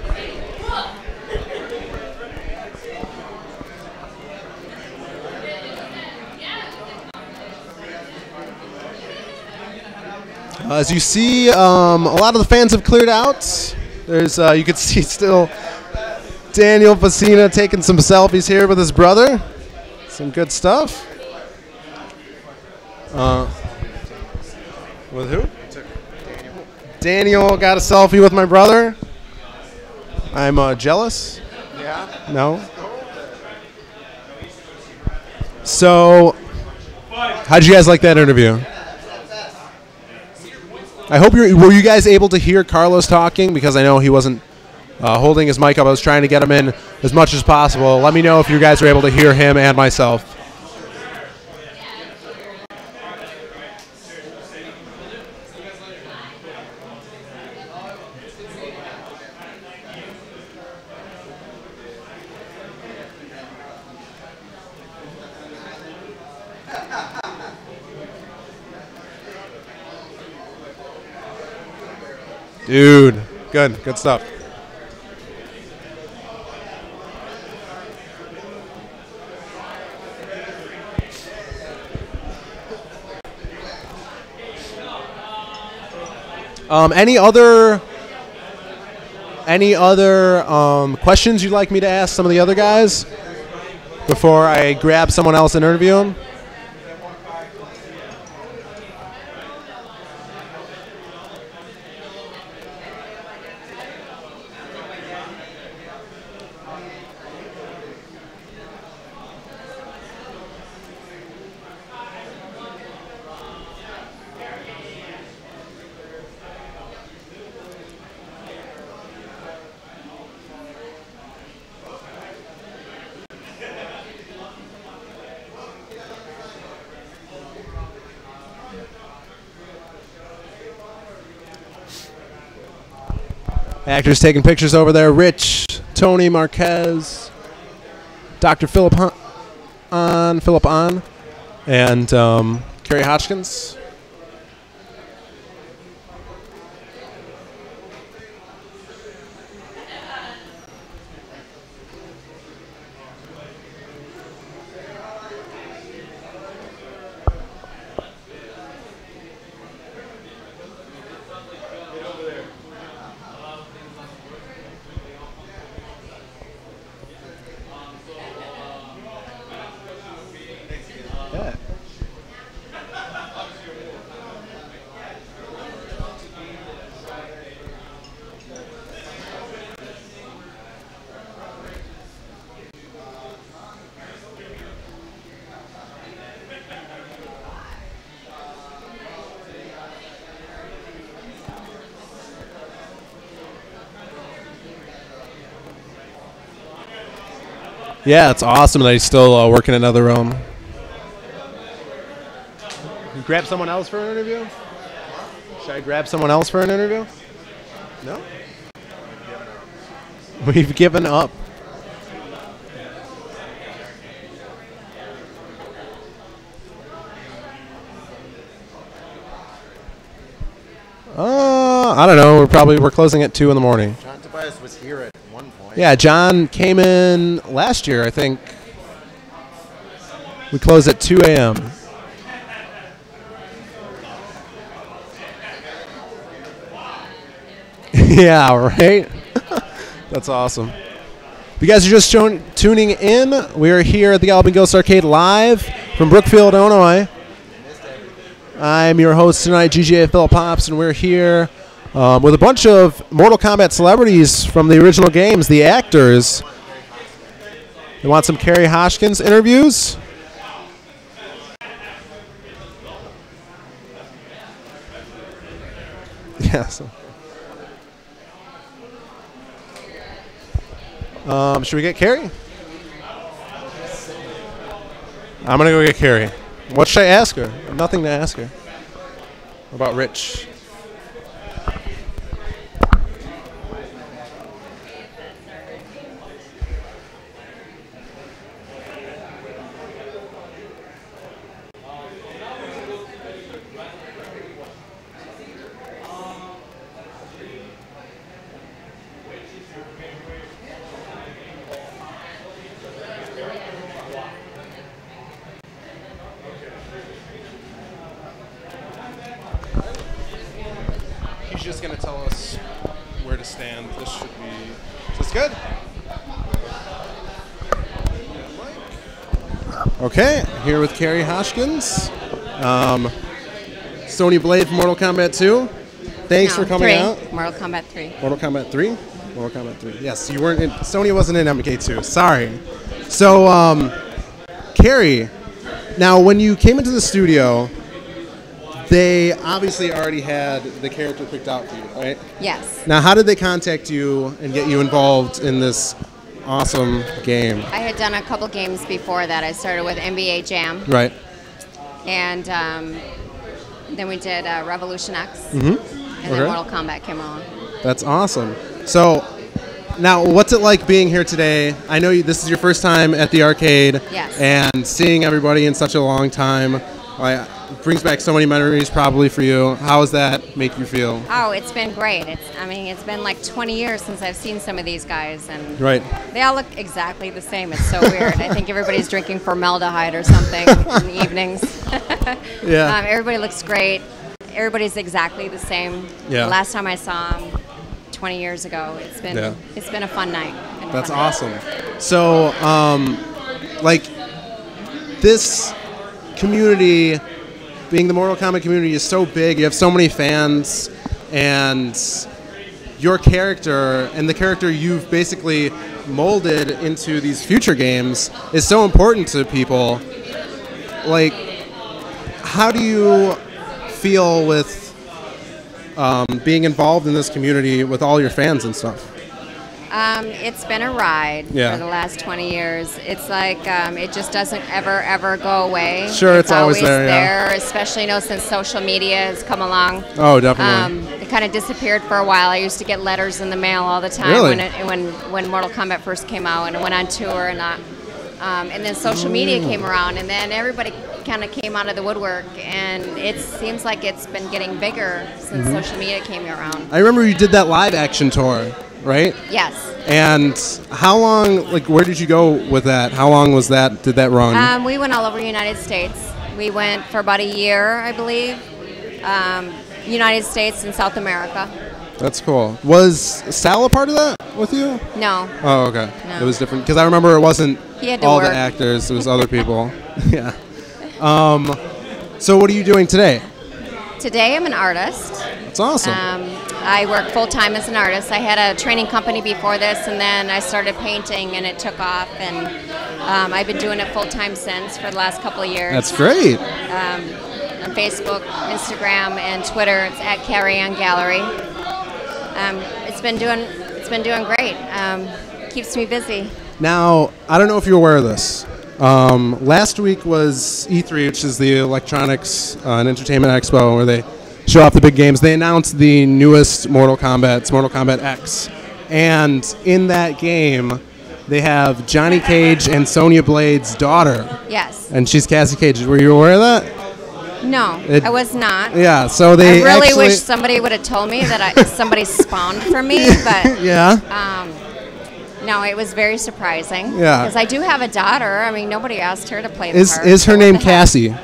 Speaker 1: As you see, a lot of the fans have cleared out. There's, you can see still Daniel Piscina taking some selfies here with his brother. Some good stuff. With who? Daniel got a selfie with my brother. I'm jealous.
Speaker 3: Yeah.
Speaker 1: No. So, how'd you guys like that interview? I hope were you guys able to hear Carlos talking? Because I know he wasn't holding his mic up. I was trying to get him in as much as possible. Let me know if you guys were able to hear him and myself. Dude, good stuff. Any other questions you'd like me to ask some of the other guys before I grab someone else and interview them? Actors taking pictures over there. Rich, Tony Marquez, Dr. Philip on, and Kerry Hodgkins. Yeah, it's awesome that he's still working another room. Grab someone else for an interview? Should I grab someone else for an interview? No? We've given up. I don't know. We're closing at 2 in the morning.
Speaker 8: John Tobias was here at one point.
Speaker 1: Yeah, John came in last year, I think. We close at 2 a.m. Yeah, right? That's awesome. If you guys are just tuning in, we are here at the Galloping Ghost Arcade live from Brookfield, Illinois. I'm your host tonight, GGA Philip Pops, and we're here with a bunch of Mortal Kombat celebrities from the original games, the actors. You want some Kerry Hodgkins interviews? Yes. Should we get Kerry? I'm going to go get Kerry. What should I ask her? I have nothing to ask her. What about Rich? Just going to tell us where to stand. This should be... Is this good? Okay, here with Kerry Hodgkins. Sony Blade from Mortal Kombat 2. Thanks for coming
Speaker 9: 3.
Speaker 1: out.
Speaker 9: Mortal Kombat 3.
Speaker 1: Mortal Kombat 3? Mortal Kombat 3. Yes, you weren't in... Sony wasn't in MK2. Sorry. So, Kerry, now when you came into the studio... They obviously already had the character picked out for you, right?
Speaker 9: Yes.
Speaker 1: Now, how did they contact you and get you involved in this awesome game?
Speaker 9: I had done a couple games before that. I started with NBA Jam.
Speaker 1: Right.
Speaker 9: And then we did Revolution X.
Speaker 1: Mm-hmm.
Speaker 9: And then Mortal Kombat came along.
Speaker 1: That's awesome. So, now, what's it like being here today? I know this is your first time at the arcade.
Speaker 9: Yes.
Speaker 1: And seeing everybody in such a long time. It brings back so many memories probably for you. How does that make you feel?
Speaker 9: Oh, it's been great. It's been like 20 years since I've seen some of these guys, and
Speaker 1: right.
Speaker 9: They all look exactly the same. It's so weird. I think everybody's drinking formaldehyde or something in the evenings.
Speaker 1: Yeah.
Speaker 9: Everybody looks great. Everybody's exactly the same.
Speaker 1: Yeah.
Speaker 9: The last time I saw them 20 years ago, it's been a fun night.
Speaker 1: That's awesome. So, this community, being the Mortal Kombat community, is so big. You have so many fans, and your character and the character you've basically molded into these future games is so important to people. How do you feel with being involved in this community with all your fans and stuff?
Speaker 9: It's been a ride
Speaker 1: Yeah.
Speaker 9: for the last 20 years. It's like it just doesn't ever go away.
Speaker 1: Sure, it's always there, yeah.
Speaker 9: especially since social media has come along.
Speaker 1: Oh, definitely.
Speaker 9: It kind of disappeared for a while. I used to get letters in the mail all the time
Speaker 1: Really?
Speaker 9: when Mortal Kombat first came out and it went on tour and that. And then social media came around, and then everybody kind of came out of the woodwork, and it seems like it's been getting bigger since social media came around.
Speaker 1: I remember you did that live action tour, right?
Speaker 9: Yes.
Speaker 1: And how long, where did you go with that? How long was that, did that run?
Speaker 9: We went all over the United States. We went for about a year, I believe. United States and South America.
Speaker 1: That's cool. Was Sal a part of that with you?
Speaker 9: No.
Speaker 1: Oh, okay.
Speaker 9: No.
Speaker 1: It was different, because I remember it wasn't
Speaker 9: He had to
Speaker 1: all
Speaker 9: work.
Speaker 1: the actors, it was other people. Yeah. So what are you doing today?
Speaker 9: Today I'm an artist.
Speaker 1: That's awesome.
Speaker 9: I work full-time as an artist. I had a training company before this, and then I started painting, and it took off, and I've been doing it full-time since for the last couple of years.
Speaker 1: That's great.
Speaker 9: On Facebook, Instagram, and Twitter, it's at Carry On Gallery. It's been doing great. Keeps me busy.
Speaker 1: Now, I don't know if you're aware of this. Last week was E3, which is the Electronics and Entertainment Expo, where they show off the big games. They announced the newest Mortal Kombat, it's Mortal Kombat X. And in that game, they have Johnny Cage and Sonya Blade's daughter.
Speaker 9: Yes.
Speaker 1: And she's Cassie Cage. Were you aware of that?
Speaker 9: No, I was not.
Speaker 1: Yeah, so they
Speaker 9: I really
Speaker 1: actually,
Speaker 9: wish somebody would have told me that somebody spawned for me, but
Speaker 1: yeah.
Speaker 9: no, it was very surprising.
Speaker 1: Yeah.
Speaker 9: Because I do have a daughter. I mean, nobody asked her to play the
Speaker 1: Is
Speaker 9: part.
Speaker 1: is her
Speaker 9: so what
Speaker 1: name
Speaker 9: the heck?
Speaker 1: Cassie?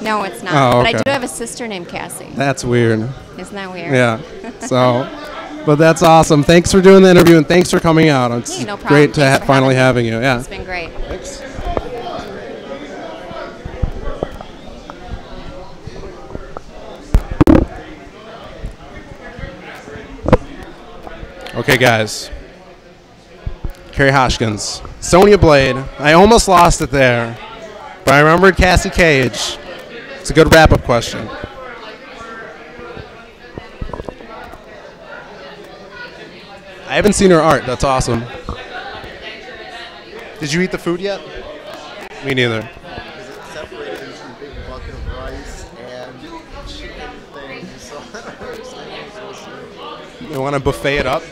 Speaker 9: No, it's not.
Speaker 1: Oh,
Speaker 9: But I
Speaker 1: okay.
Speaker 9: do have a sister named Cassie.
Speaker 1: That's weird.
Speaker 9: Isn't that weird?
Speaker 1: Yeah. So, but that's awesome. Thanks for doing the interview and thanks for coming out. It's
Speaker 9: Hey, no problem.
Speaker 1: great to
Speaker 9: Thanks for
Speaker 1: finally
Speaker 9: having
Speaker 1: having you. Yeah.
Speaker 9: It's been great.
Speaker 1: Thanks. Okay, guys. Carrie Hoskins, Sonya Blade. I almost lost it there, but I remembered Cassie Cage. It's a good wrap-up question. I haven't seen her art. That's awesome. Did you eat the food yet? Me neither.
Speaker 8: Because it's separated into a big bucket of rice and chicken things. So I don't understand what I'm supposed to do.
Speaker 1: You want to buffet it up?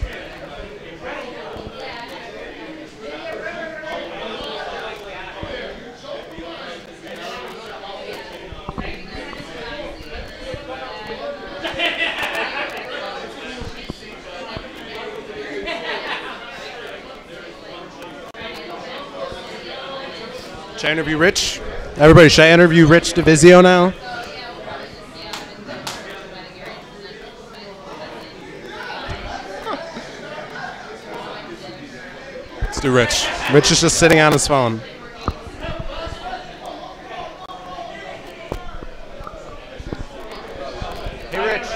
Speaker 1: Should I interview Rich? Everybody, should I interview Rich DeVizio now? Let's do Rich. Rich is just sitting on his phone. Hey, Rich.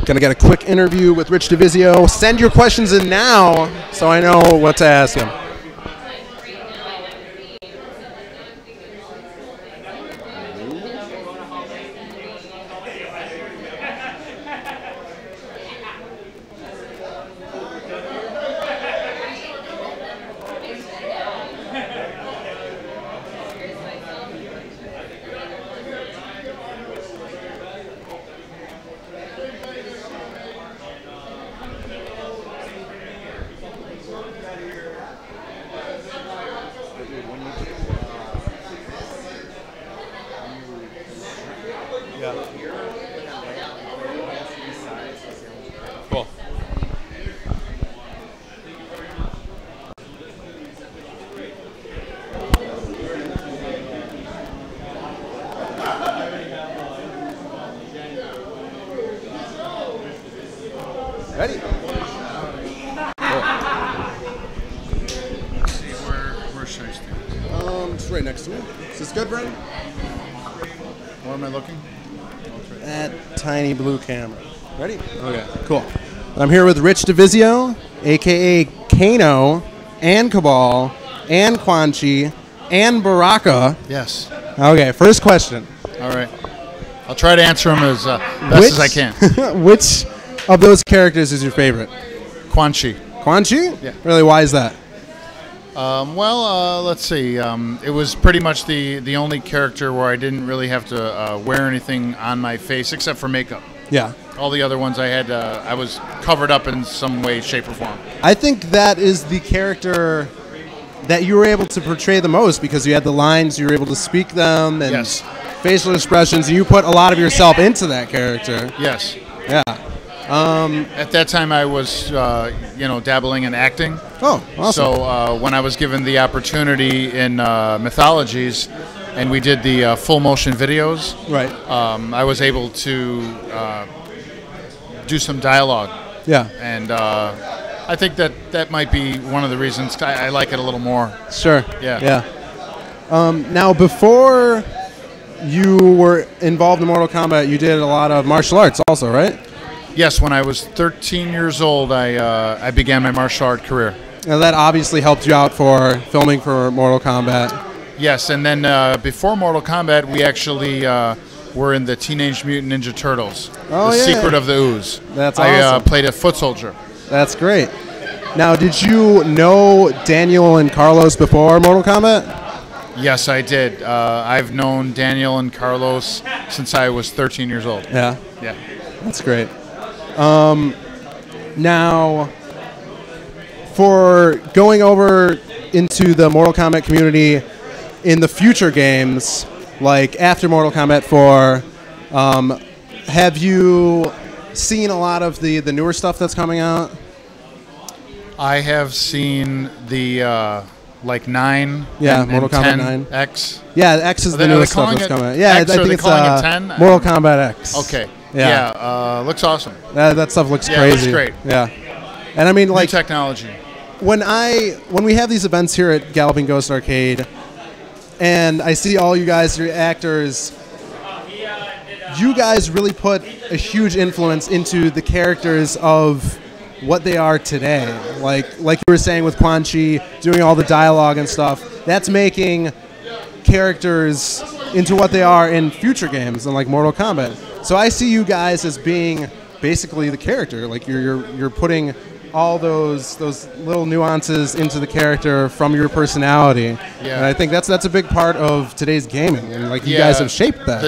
Speaker 1: Gonna get a quick interview with Rich DeVizio. Send your questions in now so I know what to ask him. Cool. Ready?
Speaker 10: Where should I stand?
Speaker 1: It's right next to me. Is this good, Brendan?
Speaker 10: Where am I looking?
Speaker 1: That tiny blue camera. Ready? Okay, cool. I'm here with Rich DeVizio, a.k.a. Kano, and Cabal, and Quan Chi, and Baraka.
Speaker 10: Yes.
Speaker 1: Okay, first question.
Speaker 10: All right. I'll try to answer them as best as I can.
Speaker 1: Which of those characters is your favorite?
Speaker 10: Quan Chi.
Speaker 1: Quan Chi?
Speaker 10: Yeah.
Speaker 1: Really, why is that?
Speaker 10: Let's see. It was pretty much the only character where I didn't really have to wear anything on my face except for makeup.
Speaker 1: Yeah.
Speaker 10: All the other ones I was covered up in some way, shape, or form.
Speaker 1: I think that is the character that you were able to portray the most because you had the lines, you were able to speak them, and
Speaker 10: Yes.
Speaker 1: facial expressions, and you put a lot of yourself into that character.
Speaker 10: Yes.
Speaker 1: Yeah.
Speaker 10: At that time, I was, dabbling in acting.
Speaker 1: Oh, awesome.
Speaker 10: So when I was given the opportunity in mythologies, and we did the full motion videos,
Speaker 1: Right.
Speaker 10: I was able to do some dialogue.
Speaker 1: Yeah.
Speaker 10: And I think that might be one of the reasons I like it a little more.
Speaker 1: Sure.
Speaker 10: Yeah.
Speaker 1: Yeah. Now, before you were involved in Mortal Kombat, you did a lot of martial arts also, right?
Speaker 10: Yes, when I was 13 years old, I began my martial art career.
Speaker 1: Now, that obviously helped you out for filming for Mortal Kombat.
Speaker 10: Yes, and then before Mortal Kombat, we actually were in the Teenage Mutant Ninja Turtles,
Speaker 1: Oh,
Speaker 10: The
Speaker 1: yeah.
Speaker 10: Secret of the Ooze.
Speaker 1: That's
Speaker 10: I
Speaker 1: awesome.
Speaker 10: played a foot soldier.
Speaker 1: That's great. Now, did you know Daniel and Carlos before Mortal Kombat?
Speaker 10: Yes, I did. I've known Daniel and Carlos since I was 13 years old.
Speaker 1: Yeah.
Speaker 10: Yeah.
Speaker 1: That's great. Now, for going over into the Mortal Kombat community in the future games, like after Mortal Kombat 4, have you seen a lot of the newer stuff that's coming out?
Speaker 10: I have seen the 9
Speaker 1: Yeah,
Speaker 10: and
Speaker 1: Mortal Kombat
Speaker 10: 10
Speaker 1: 9.
Speaker 10: X.
Speaker 1: Yeah, X is
Speaker 10: Are
Speaker 1: the
Speaker 10: they
Speaker 1: newest stuff
Speaker 10: calling
Speaker 1: that's
Speaker 10: it
Speaker 1: coming out. Yeah,
Speaker 10: X,
Speaker 1: I
Speaker 10: or
Speaker 1: think
Speaker 10: they
Speaker 1: it's
Speaker 10: calling it 10?
Speaker 1: Mortal Kombat X.
Speaker 10: Okay.
Speaker 1: Yeah.
Speaker 10: Looks awesome.
Speaker 1: That stuff looks
Speaker 10: Yeah, it looks
Speaker 1: crazy.
Speaker 10: great.
Speaker 1: Yeah. And I mean,
Speaker 10: New
Speaker 1: like,
Speaker 10: technology.
Speaker 1: when we have these events here at Galloping Ghost Arcade, and I see all you guys, your actors, you guys really put a huge influence into the characters of what they are today. Like you were saying with Quan Chi, doing all the dialogue and stuff, that's making characters into what they are in future games and like Mortal Kombat. So I see you guys as being basically the character. Like you're putting all those little nuances into the character from your personality.
Speaker 10: Yeah.
Speaker 1: And I think that's a big part of today's gaming, and like you guys have shaped that.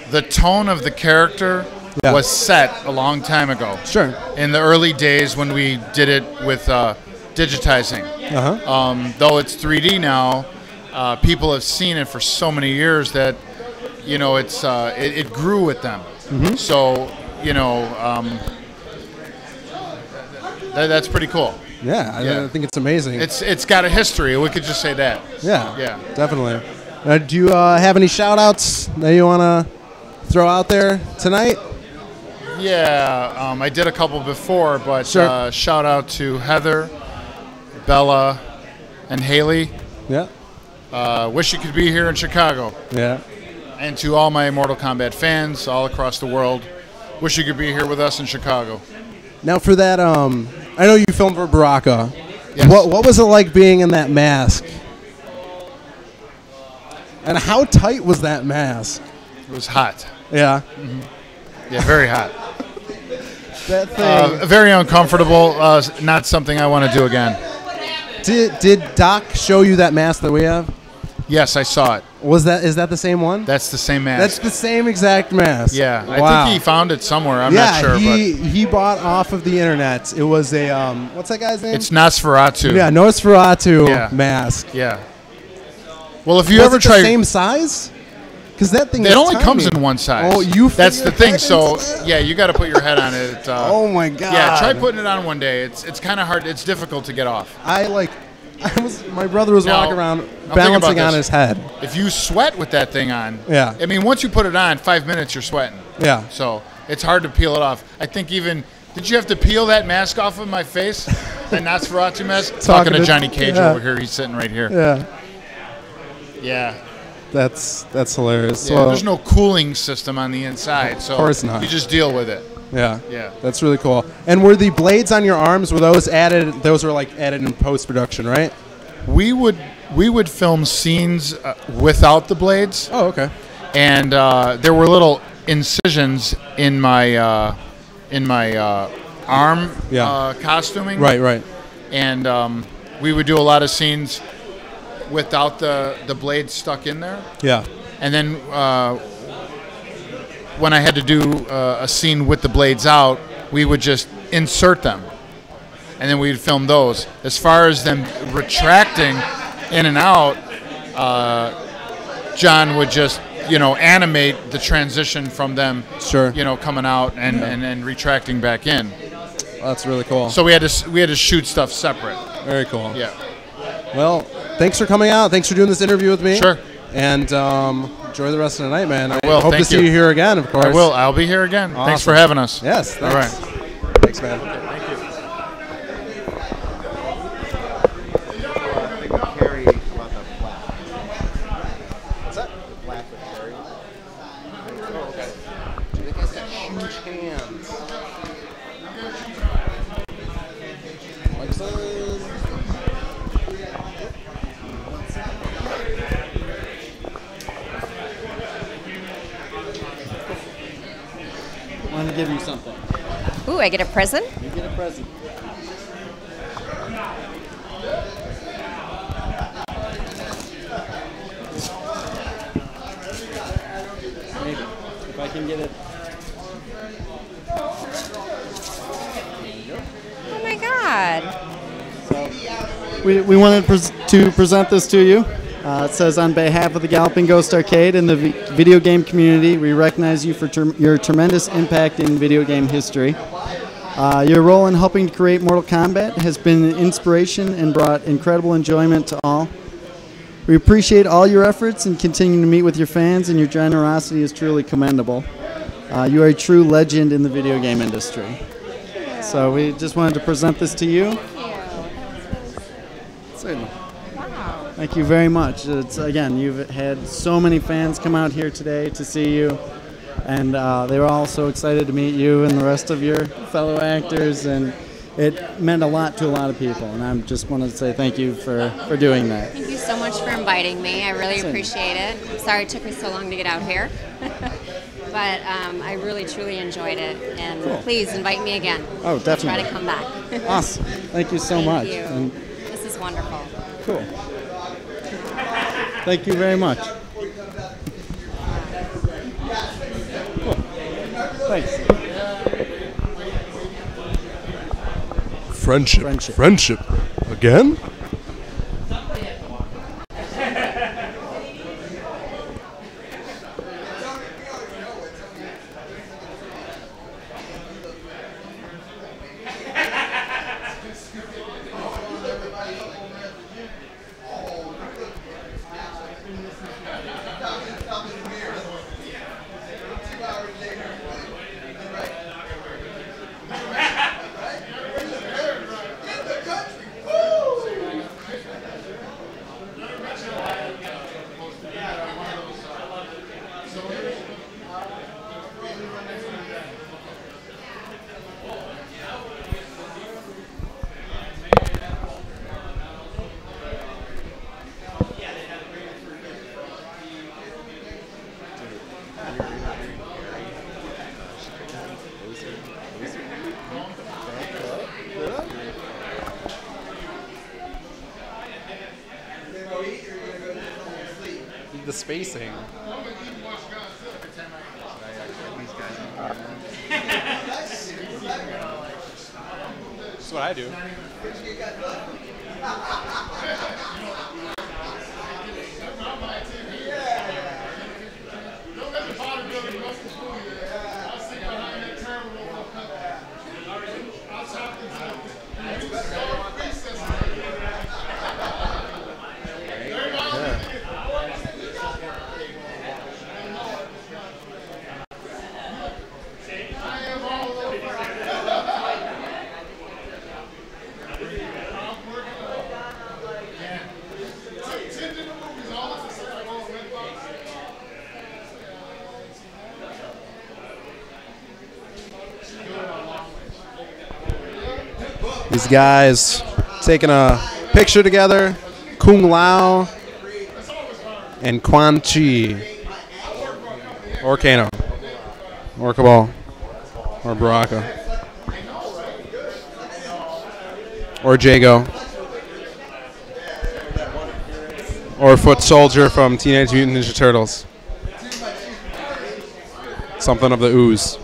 Speaker 10: The tone of the character
Speaker 1: Yeah.
Speaker 10: was set a long time ago.
Speaker 1: Sure.
Speaker 10: In the early days when we did it with digitizing.
Speaker 1: Uh-huh.
Speaker 10: Though it's 3D now, people have seen it for so many years that it grew with them.
Speaker 1: Mm-hmm.
Speaker 10: So that's pretty cool.
Speaker 1: Yeah,
Speaker 10: Yeah.
Speaker 1: I think it's amazing.
Speaker 10: It's got a history. We could just say that.
Speaker 1: Yeah, definitely. Do you have any shout-outs that you want to throw out there tonight?
Speaker 10: Yeah, I did a couple before, but
Speaker 1: Sure.
Speaker 10: shout out to Heather, Bella, and Haley.
Speaker 1: Yeah.
Speaker 10: Wish you could be here in Chicago.
Speaker 1: Yeah.
Speaker 10: And to all my Mortal Kombat fans all across the world, wish you could be here with us in Chicago.
Speaker 1: Now for that, I know you filmed for Baraka.
Speaker 10: Yes.
Speaker 1: What was it like being in that mask? And how tight was that mask?
Speaker 10: It was hot.
Speaker 1: Yeah.
Speaker 10: Yeah, very hot.
Speaker 1: That thing.
Speaker 10: Very uncomfortable. Not something I want to do again.
Speaker 1: Did Doc show you that mask that we have?
Speaker 10: Yes, I saw it.
Speaker 1: Is that the same one?
Speaker 10: That's the same mask.
Speaker 1: That's the same exact mask.
Speaker 10: Yeah,
Speaker 1: Wow.
Speaker 10: I think he found it somewhere. I'm not sure,
Speaker 1: he bought off of the internet. It was a what's that guy's name?
Speaker 10: but it's Nosferatu.
Speaker 1: Yeah, Nosferatu
Speaker 10: Yeah.
Speaker 1: mask.
Speaker 10: Yeah. Well, if you
Speaker 1: Was
Speaker 10: ever
Speaker 1: it the
Speaker 10: try,
Speaker 1: same size? Because that thing.
Speaker 10: it
Speaker 1: is
Speaker 10: only
Speaker 1: tiny.
Speaker 10: comes in one size.
Speaker 1: Oh, you.
Speaker 10: That's
Speaker 1: fit
Speaker 10: the
Speaker 1: your
Speaker 10: thing.
Speaker 1: head
Speaker 10: So
Speaker 1: into that?
Speaker 10: yeah, you got to put your head on it.
Speaker 1: Oh my god.
Speaker 10: Yeah, try putting it on one day. It's kind of hard. It's difficult to get off.
Speaker 1: My brother was
Speaker 10: Now,
Speaker 1: walking around
Speaker 10: think
Speaker 1: balancing
Speaker 10: about
Speaker 1: on
Speaker 10: this.
Speaker 1: his head.
Speaker 10: If you sweat with that thing on,
Speaker 1: Yeah.
Speaker 10: I mean, once you put it on, 5 minutes you're sweating.
Speaker 1: Yeah.
Speaker 10: So it's hard to peel it off. I think even did you have to peel that mask off of my face? That Nosferatu mask. Talking to Johnny Cage over here. He's sitting right here.
Speaker 1: Yeah.
Speaker 10: Yeah.
Speaker 1: That's hilarious.
Speaker 10: Yeah,
Speaker 1: Well,
Speaker 10: there's no cooling system on the inside, so
Speaker 1: course not.
Speaker 10: you just deal with it.
Speaker 1: yeah,
Speaker 10: Yeah.
Speaker 1: that's really cool. And were the blades on your arms, were those added? Those were like added in post production, right?
Speaker 10: We would film scenes without the blades,
Speaker 1: Oh, okay.
Speaker 10: and there were little incisions in my arm
Speaker 1: Yeah.
Speaker 10: costuming.
Speaker 1: Right.
Speaker 10: And we would do a lot of scenes without the blades stuck in there.
Speaker 1: Yeah.
Speaker 10: And then when I had to do a scene with the blades out, we would just insert them. And then we'd film those. As far as them retracting in and out, John would just, animate the transition from them,
Speaker 1: Sure.
Speaker 10: coming out and retracting back in.
Speaker 1: That's really cool.
Speaker 10: So we had to shoot stuff separate.
Speaker 1: Very cool.
Speaker 10: Yeah.
Speaker 1: Well, thanks for coming out. Thanks for doing this interview with me.
Speaker 10: Sure.
Speaker 1: And enjoy the rest of the night, man. I
Speaker 10: will.
Speaker 1: hope
Speaker 10: Thank
Speaker 1: to see
Speaker 10: you.
Speaker 1: you here again, of course.
Speaker 10: I will. I'll be here again.
Speaker 1: Awesome.
Speaker 10: Thanks for having us.
Speaker 1: Yes. Thanks.
Speaker 10: All right.
Speaker 1: Thanks, man.
Speaker 10: Thank you.
Speaker 8: Carry about the flap. What's that? The flap would carry. Oh, okay. That guy's got huge hands.
Speaker 5: I want to give you something.
Speaker 9: Ooh, I get a present?
Speaker 5: You get a present. Maybe. If I can get it.
Speaker 9: Oh my God.
Speaker 5: We wanted to present this to you. It says, on behalf of the Galloping Ghost Arcade and the video game community, we recognize you for your tremendous impact in video game history. Your role in helping to create Mortal Kombat has been an inspiration and brought incredible enjoyment to all. We appreciate all your efforts in continuing to meet with your fans, and your generosity is truly commendable. You are a true legend in the video game industry. So we just wanted to present this to you. Certainly.
Speaker 9: Wow.
Speaker 5: Thank you very much. Again, you've had so many fans come out here today to see you, and they were all so excited to meet you and the rest of your fellow actors, and it meant a lot to a lot of people, and I just wanted to say thank you for doing that.
Speaker 9: Thank you so much for inviting me. I really appreciate it. I'm sorry it took me so long to get out here. But I really, truly enjoyed it, and please invite me again.
Speaker 5: Oh, definitely.
Speaker 9: Try to come back.
Speaker 5: Awesome. Thank you so much.
Speaker 9: Thank you.
Speaker 5: And
Speaker 9: This is wonderful.
Speaker 5: cool. Thank you very much. Cool. Thanks.
Speaker 1: Friendship. Again? The spacing. That's what I do. These guys taking a picture together. Kung Lao and Quan Chi. Or Kano. Or Cabal. Or Baraka. Or Jago. Or Foot Soldier from Teenage Mutant Ninja Turtles. Something of the ooze.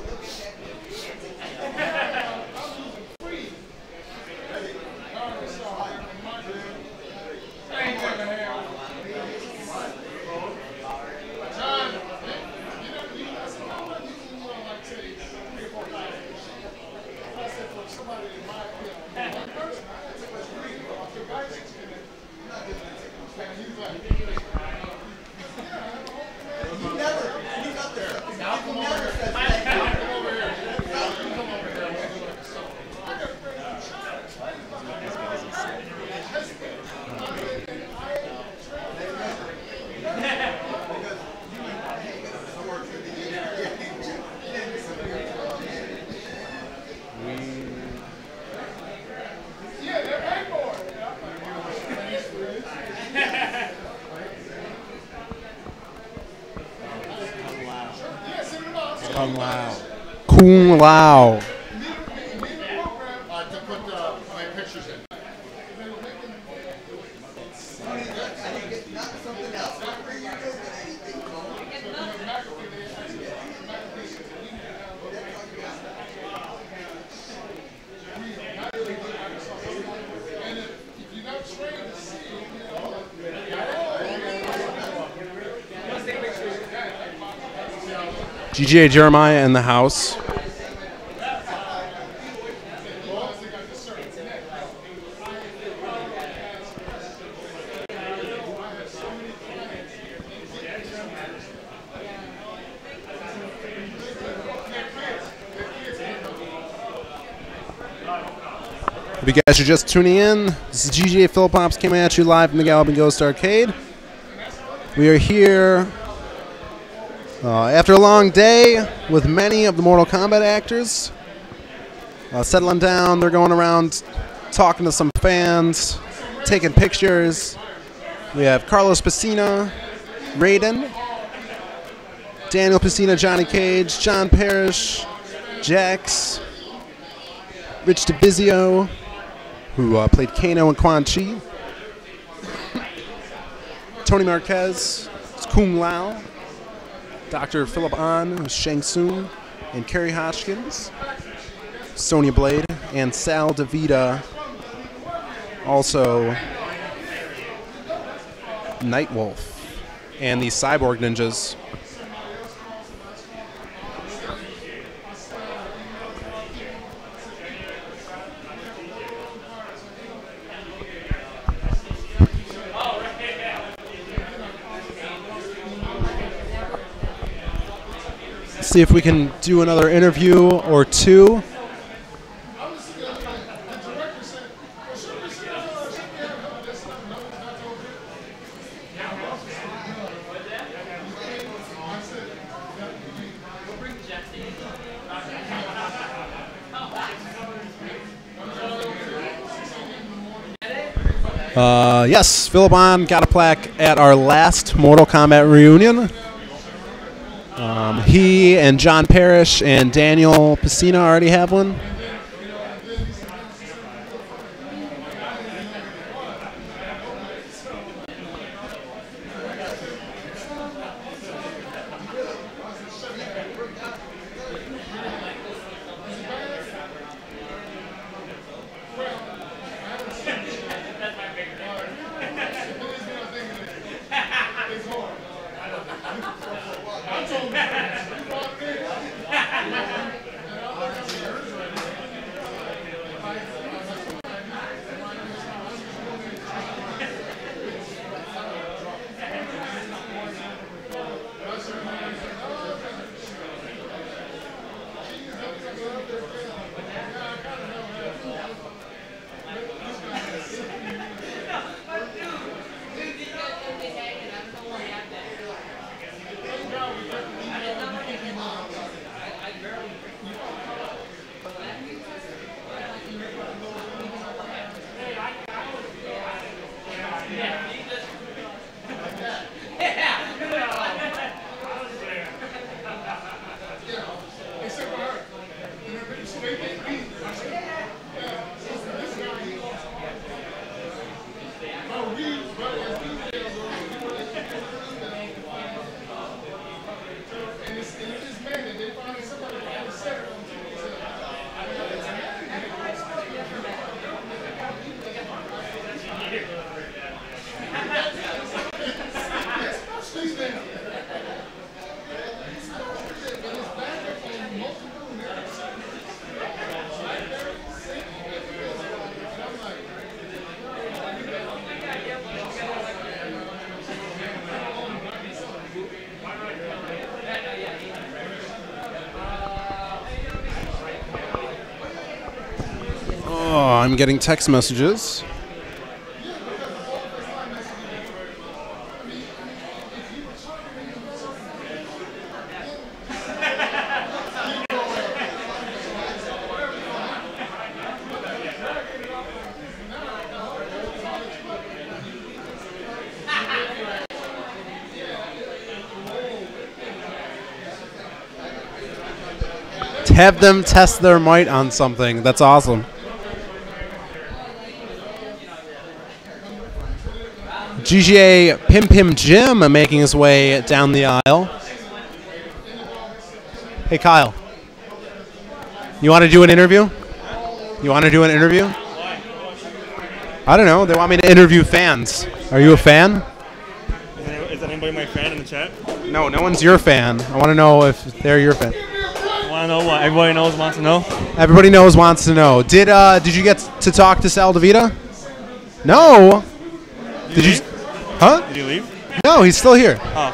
Speaker 1: Kung Lao. GGA Jeremiah in the house. If you guys are just tuning in, this is GGA Philip Pops coming at you live from the Galloping Ghost Arcade. We are here after a long day with many of the Mortal Kombat actors. Settling down, they're going around talking to some fans, taking pictures. We have Carlos Pacina, Raiden, Daniel Pacina, Johnny Cage, John Parrish, Jax, Rich DeBizio, who played Kano and Quan Chi, Tony Marquez, Kung Lao, Dr. Philip Ahn, Shang Tsung, and Kerry Hodgkins, Sonya Blade, and Sal DeVita, also Nightwolf, and the Cyborg Ninjas. See if we can do another interview or two. Yes, Philip Ahn got a plaque at our last Mortal Kombat reunion. He and John Parrish and Daniel Pacina already have one. Oh, I'm getting text messages. Have them test their might on something. That's awesome. GGA Pim Pim Jim making his way down the aisle. Hey, Kyle. You want to do an interview? You want to do an interview? I don't know. They want me to interview fans. Are you a fan?
Speaker 11: Is anybody my fan in the chat?
Speaker 1: No, no one's your fan. I want to know if they're your fan.
Speaker 11: Want to know what everybody wants to know?
Speaker 1: Everybody wants to know. Did you get to talk to Sal DeVita? No. Did you? Huh?
Speaker 11: Did you leave?
Speaker 1: No, he's still here.
Speaker 11: Oh,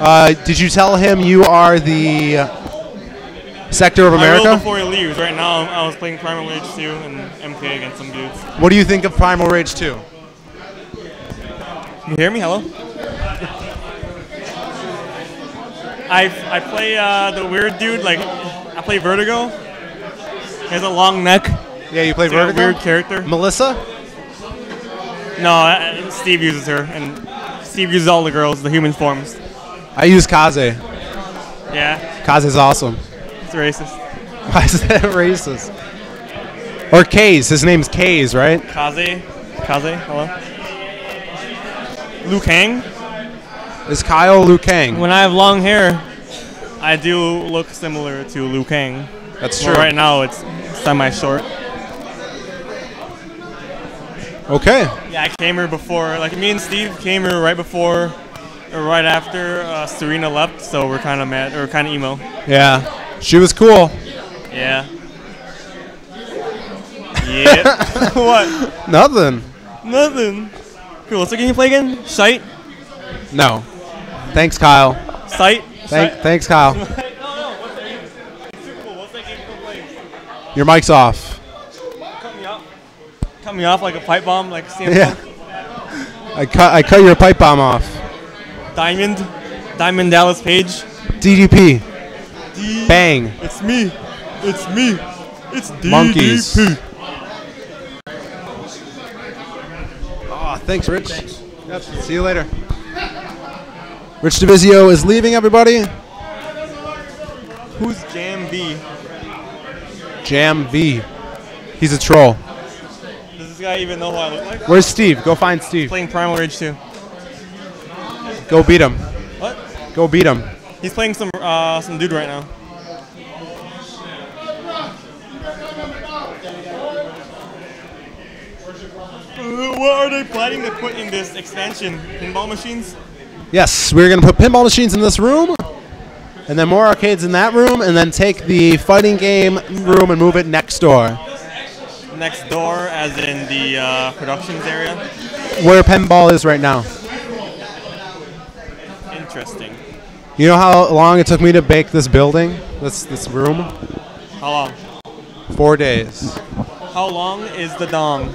Speaker 11: okay.
Speaker 1: Did you tell him you are the Sector of America?
Speaker 11: I will before he leaves. Right now, I was playing Primal Rage 2 and MK against some dudes.
Speaker 1: What do you think of Primal Rage 2?
Speaker 11: You hear me? Hello? I play the weird dude, like, I play Vertigo. He has a long neck.
Speaker 1: Yeah, you play
Speaker 11: He's got a
Speaker 1: Vertigo?
Speaker 11: weird character.
Speaker 1: Melissa?
Speaker 11: No, Steve uses her, and Steve uses all the girls, the human forms.
Speaker 1: I use Kaze.
Speaker 11: Yeah.
Speaker 1: Kaze's awesome.
Speaker 11: It's racist.
Speaker 1: Why is that racist? Or Kaze. His name's Kaze, right?
Speaker 11: Kaze, hello? Liu Kang?
Speaker 1: Is Kyle Liu Kang?
Speaker 11: When I have long hair, I do look similar to Liu Kang.
Speaker 1: That's
Speaker 11: Well,
Speaker 1: true.
Speaker 11: right now, it's semi-short.
Speaker 1: Okay.
Speaker 11: Yeah, I came here before. Like, me and Steve came here right before, or right after Serena left, so we're kind of mad, or kind of emo.
Speaker 1: Yeah. She was cool.
Speaker 11: Yeah. Yeah. What?
Speaker 1: Nothing.
Speaker 11: Nothing. Cool. So can you play again? Sight?
Speaker 1: No. Thanks, Kyle.
Speaker 11: Sight?
Speaker 1: Thanks, Kyle.
Speaker 11: No. What's that game? Super cool. What's that game still playing?
Speaker 1: Your mic's off.
Speaker 11: Cut me off. Cut me off like a pipe bomb, like CM
Speaker 1: Yeah.
Speaker 11: Punk.
Speaker 1: I cut your pipe bomb off.
Speaker 11: Diamond Dallas Page.
Speaker 1: DDP. Bang.
Speaker 11: It's me. It's me. It's DDP.
Speaker 1: Monkeys. Oh, thanks, Rich. Yep. See you later. Rich DeVizio is leaving, everybody.
Speaker 11: Who's Jam V?
Speaker 1: Jam V. He's a troll.
Speaker 11: Does this guy even know who I look like?
Speaker 1: Where's Steve? Go find Steve.
Speaker 11: Playing Primal Rage 2.
Speaker 1: Go beat him.
Speaker 11: What?
Speaker 1: Go beat him.
Speaker 11: He's playing some dude right now. What are they planning to put in this expansion? Pinball machines?
Speaker 1: Yes, we're going to put pinball machines in this room, and then more arcades in that room, and then take the fighting game room and move it next door.
Speaker 11: Next door, as in the productions area?
Speaker 1: Where pinball is right now.
Speaker 11: Interesting.
Speaker 1: You know how long it took me to bake this building, this room?
Speaker 11: How long?
Speaker 1: 4 days.
Speaker 11: How long is the dong?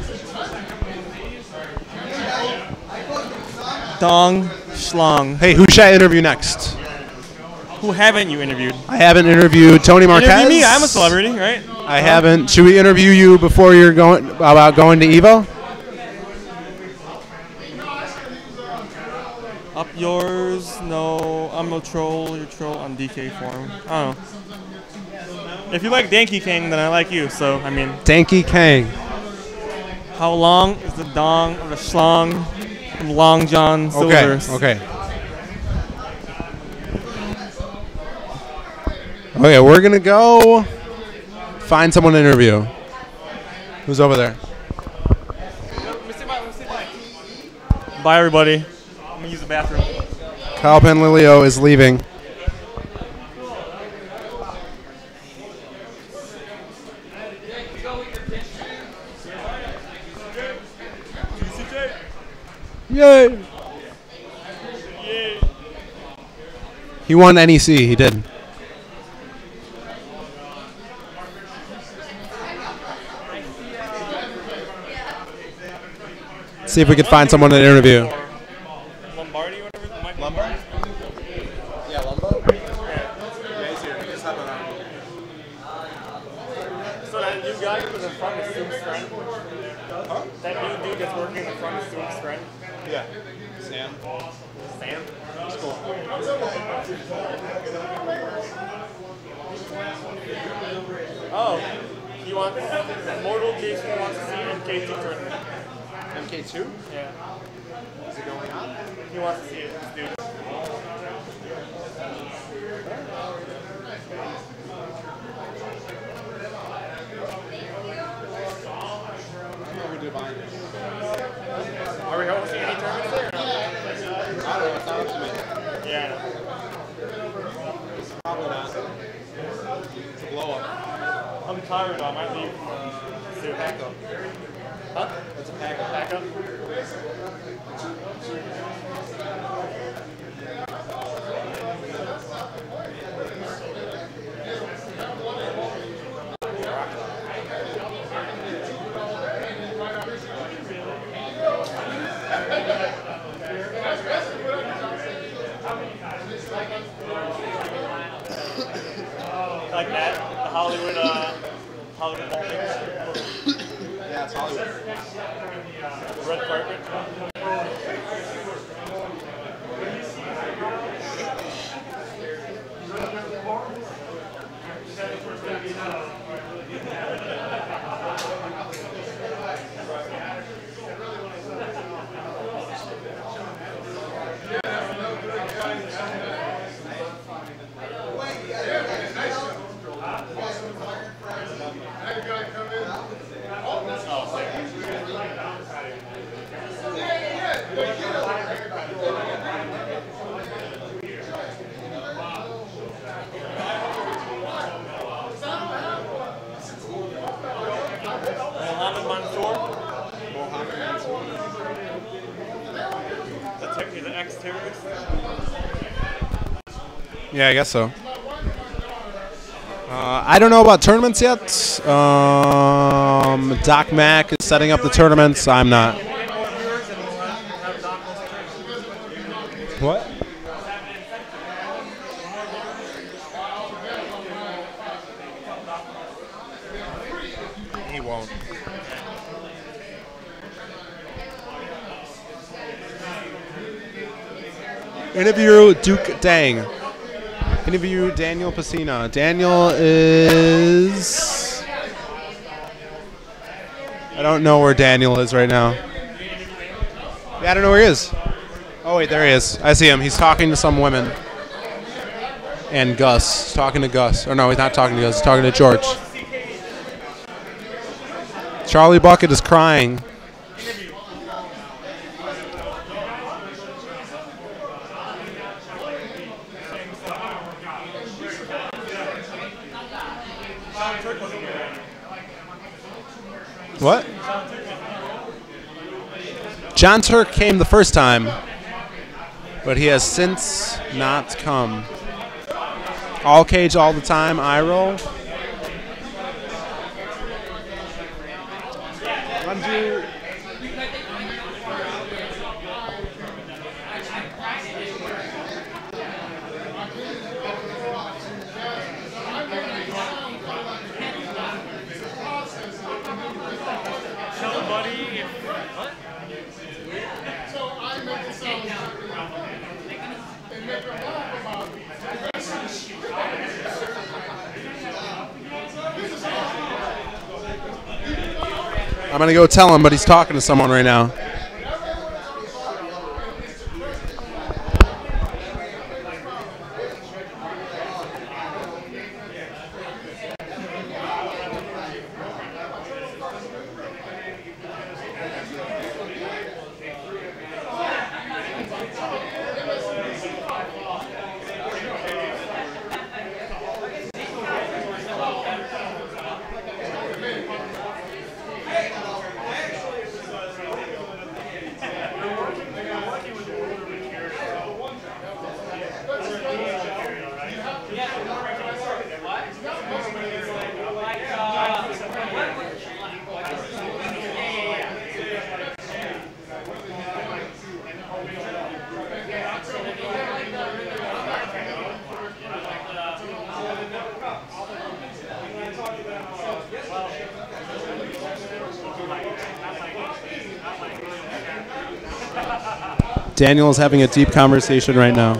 Speaker 11: Dong Schlong.
Speaker 1: Hey, who should I interview next?
Speaker 11: Who haven't you interviewed?
Speaker 1: I haven't interviewed Tony Marquez.
Speaker 11: Interview me. I'm a celebrity, right?
Speaker 1: I haven't. Should we interview you before you're going to Evo?
Speaker 11: Up yours. No, I'm no troll. You're troll on DK form. I don't know. If you like Danky King, then I like you. So I mean.
Speaker 1: Danky Kang.
Speaker 11: How long is the dong of the schlong from Long John Silver's?
Speaker 1: Okay. Okay, we're gonna go find someone to interview. Who's over there?
Speaker 11: Bye, everybody. I'm gonna use the bathroom.
Speaker 1: Kyle Panlilio is leaving. Yay! He won NEC. He did. See if we could find someone to interview.
Speaker 11: Lombardi or whatever. Mike
Speaker 8: Lombard? Yeah, Lombard? Yeah, he's here. He's hopping on.
Speaker 11: So that new guy who's in front is Tsungs' friend?
Speaker 8: Huh?
Speaker 11: That new dude that's working in the front is Tsungs' friend?
Speaker 8: Yeah. Sam.
Speaker 11: Sam?
Speaker 8: He's cool.
Speaker 11: Oh, he wants Mortal Jason wants to see MK2 tournament.
Speaker 8: MK2?
Speaker 11: Yeah.
Speaker 8: Is it going on?
Speaker 11: He wants to see it, this dude. Are we hosting any tournaments there? Or no?
Speaker 8: I don't know. It's not up to me.
Speaker 11: Yeah, I know.
Speaker 8: Probably not. It's a blow up.
Speaker 11: I'm tired. I might leave.
Speaker 8: It's a pack up.
Speaker 11: Huh?
Speaker 8: It's a pack up.
Speaker 11: Back up. Like that, the Hollywood Bowl thing.
Speaker 8: Yeah, it's Hollywood.
Speaker 11: The red carpet. Mohammed Mansour. The ex-terrorist.
Speaker 1: Yeah, I guess so. I don't know about tournaments yet. Doc Mack is setting up the tournaments. I'm not. What?
Speaker 8: He won't.
Speaker 1: Interview Duke Dang. Interview Daniel Pacina. Daniel is... I don't know where Daniel is right now. Yeah, I don't know where he is. Oh, wait, there he is. I see him. He's talking to some women. And Gus. He's talking to Gus. Or no, he's not talking to Gus. He's talking to George. Charlie Bucket is crying. What? John Turk came the first time, but he has since not come. All cage all the time, eye roll. I'm going to go tell him, but he's talking to someone right now. Daniel is having a deep conversation right now.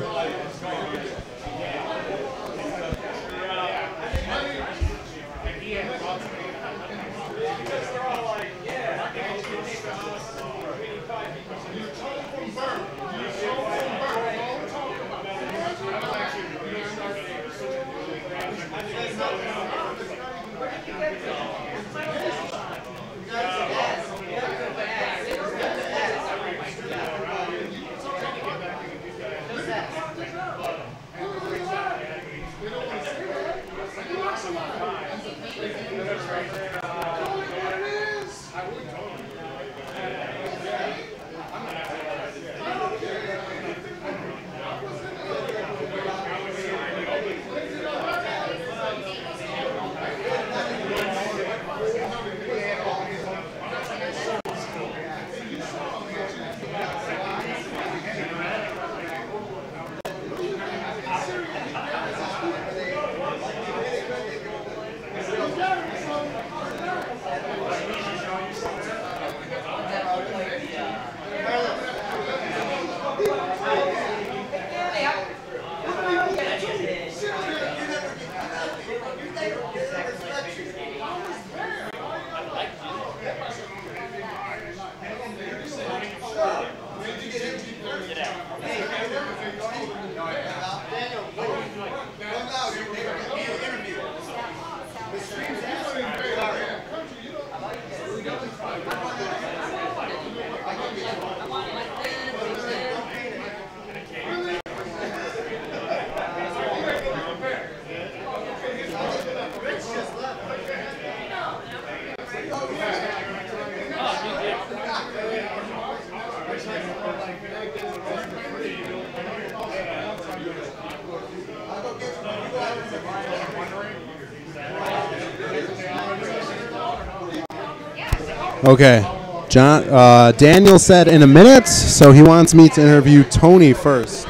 Speaker 1: Okay. Daniel said in a minute, so he wants me to interview Tony first.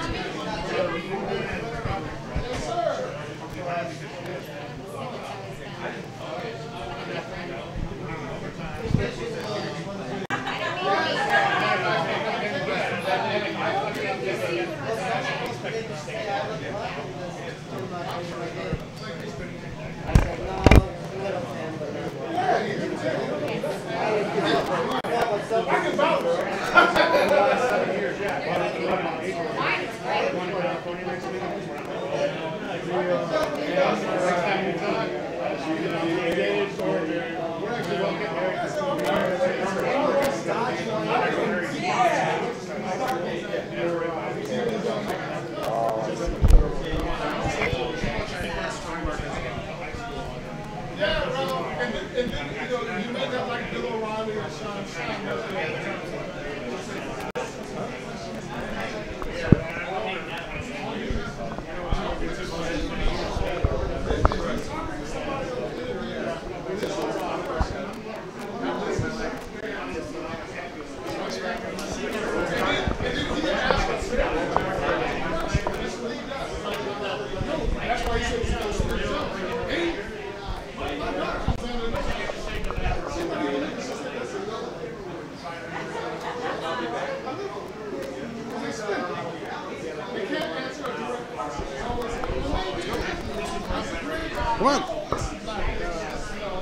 Speaker 1: Come on.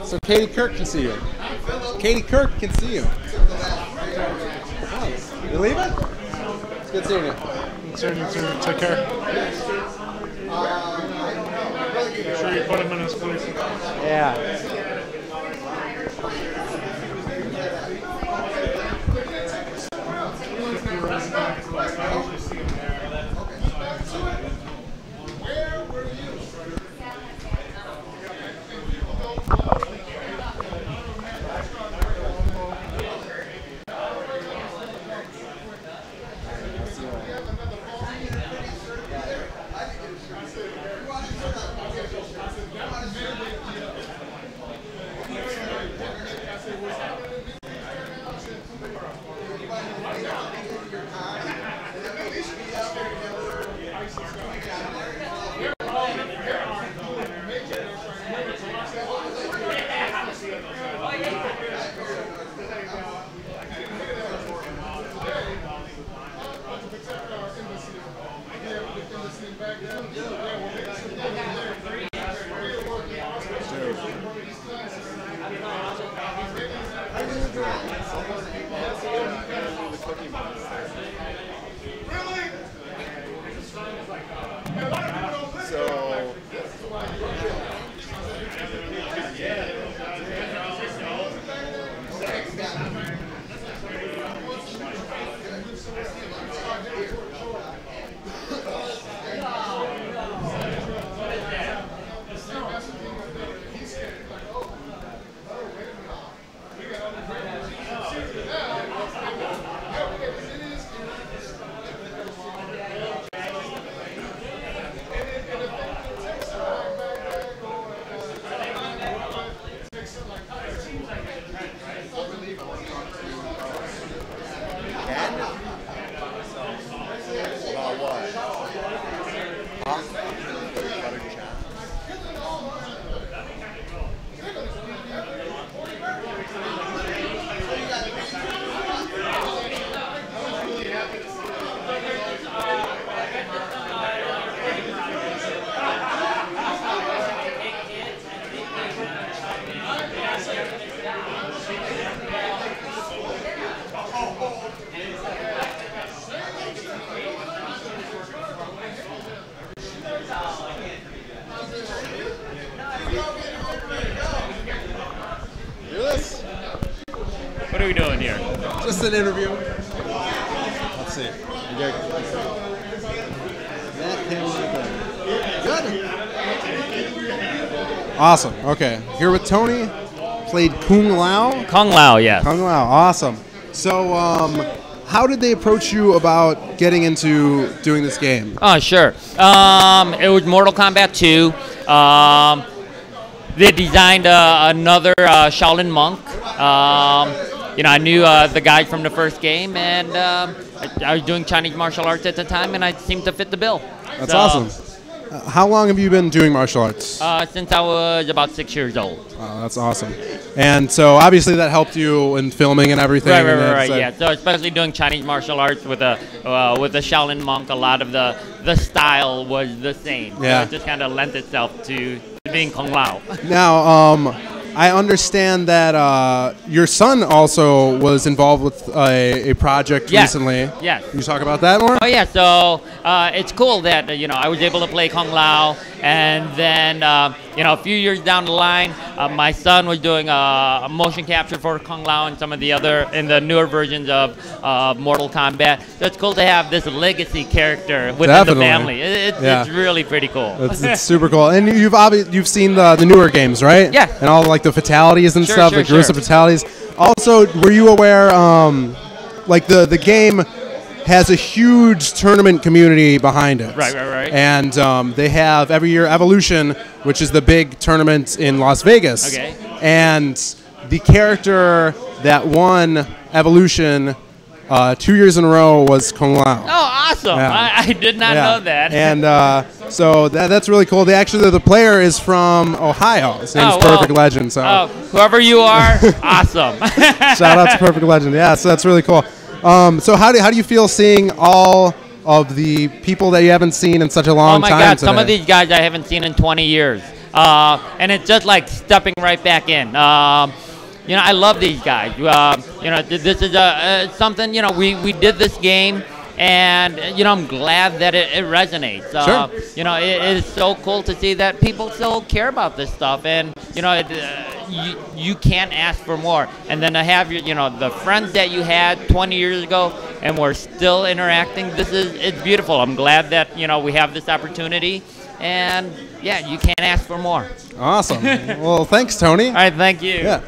Speaker 1: So Katie Kirk can see you. Katie Kirk can see you. Oh, you leaving? It's good seeing you.
Speaker 12: Take care. Make sure you put him in his place.
Speaker 1: Yeah.
Speaker 13: What are we doing here?
Speaker 1: Just an interview. Let's see. Good. Awesome. Okay. Here with Tony. Played Kung Lao.
Speaker 13: Kung Lao, yeah.
Speaker 1: Kung Lao. Awesome. So, how did they approach you about getting into doing this game?
Speaker 13: Oh, sure. It was Mortal Kombat 2. They designed another Shaolin monk. I knew the guy from the first game, and I was doing Chinese martial arts at the time, and I seemed to fit the bill.
Speaker 1: That's awesome. How long have you been doing martial arts?
Speaker 13: Since I was about 6 years old.
Speaker 1: Oh, that's awesome. And so obviously that helped you in filming and everything.
Speaker 13: Right. Yeah. So especially doing Chinese martial arts with a Shaolin monk, a lot of the style was the same.
Speaker 1: Yeah.
Speaker 13: So it just kind of lent itself to being Kung Lao.
Speaker 1: Now, I understand that your son also was involved with a project recently.
Speaker 13: Yes.
Speaker 1: Can you talk about that more?
Speaker 13: Oh yeah. So it's cool that I was able to play Kung Lao, and then a few years down the line, my son was doing a motion capture for Kung Lao and some of the other in the newer versions of Mortal Kombat. So it's cool to have this legacy character within the family. It's really pretty cool.
Speaker 1: It's super cool. And you've seen the newer games, right?
Speaker 13: Yeah.
Speaker 1: And all like the fatalities and stuff, the gruesome fatalities. Also, were you aware, like the game has a huge tournament community behind it.
Speaker 13: Right.
Speaker 1: And they have every year Evolution, which is the big tournament in Las Vegas.
Speaker 13: Okay.
Speaker 1: And the character that won Evolution 2 years in a row was Kung Lao.
Speaker 13: Oh, awesome.
Speaker 1: Yeah.
Speaker 13: I did not know that.
Speaker 1: And so that's really cool. The player is from Ohio. His name's Perfect Legend. So
Speaker 13: whoever you are, awesome.
Speaker 1: Shout out to Perfect Legend. Yeah, so that's really cool. So how do you feel seeing all of the people that you haven't seen in such a long time?
Speaker 13: Oh my God,
Speaker 1: today?
Speaker 13: some of these guys I haven't seen in 20 years. And it's just like stepping right back in. I love these guys. This is something, we did this game, and, I'm glad that it resonates.
Speaker 1: Sure.
Speaker 13: It is so cool to see that people still care about this stuff, and, you can't ask for more. And then to have the friends that you had 20 years ago, and we're still interacting, it's beautiful. I'm glad that, we have this opportunity, and, yeah, you can't ask for more.
Speaker 1: Awesome. Well, thanks, Tony.
Speaker 13: All right, thank you.
Speaker 1: Yeah.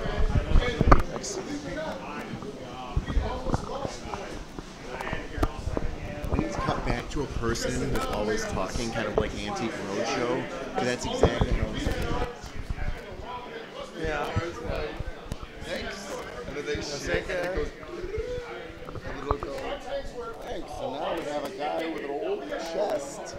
Speaker 8: Cut back to a person who's always talking, kind of like Antique Roadshow, because that's exactly how I'm saying. Yeah. Thanks. And then they shake it. Thanks. So now we have a guy with an old chest.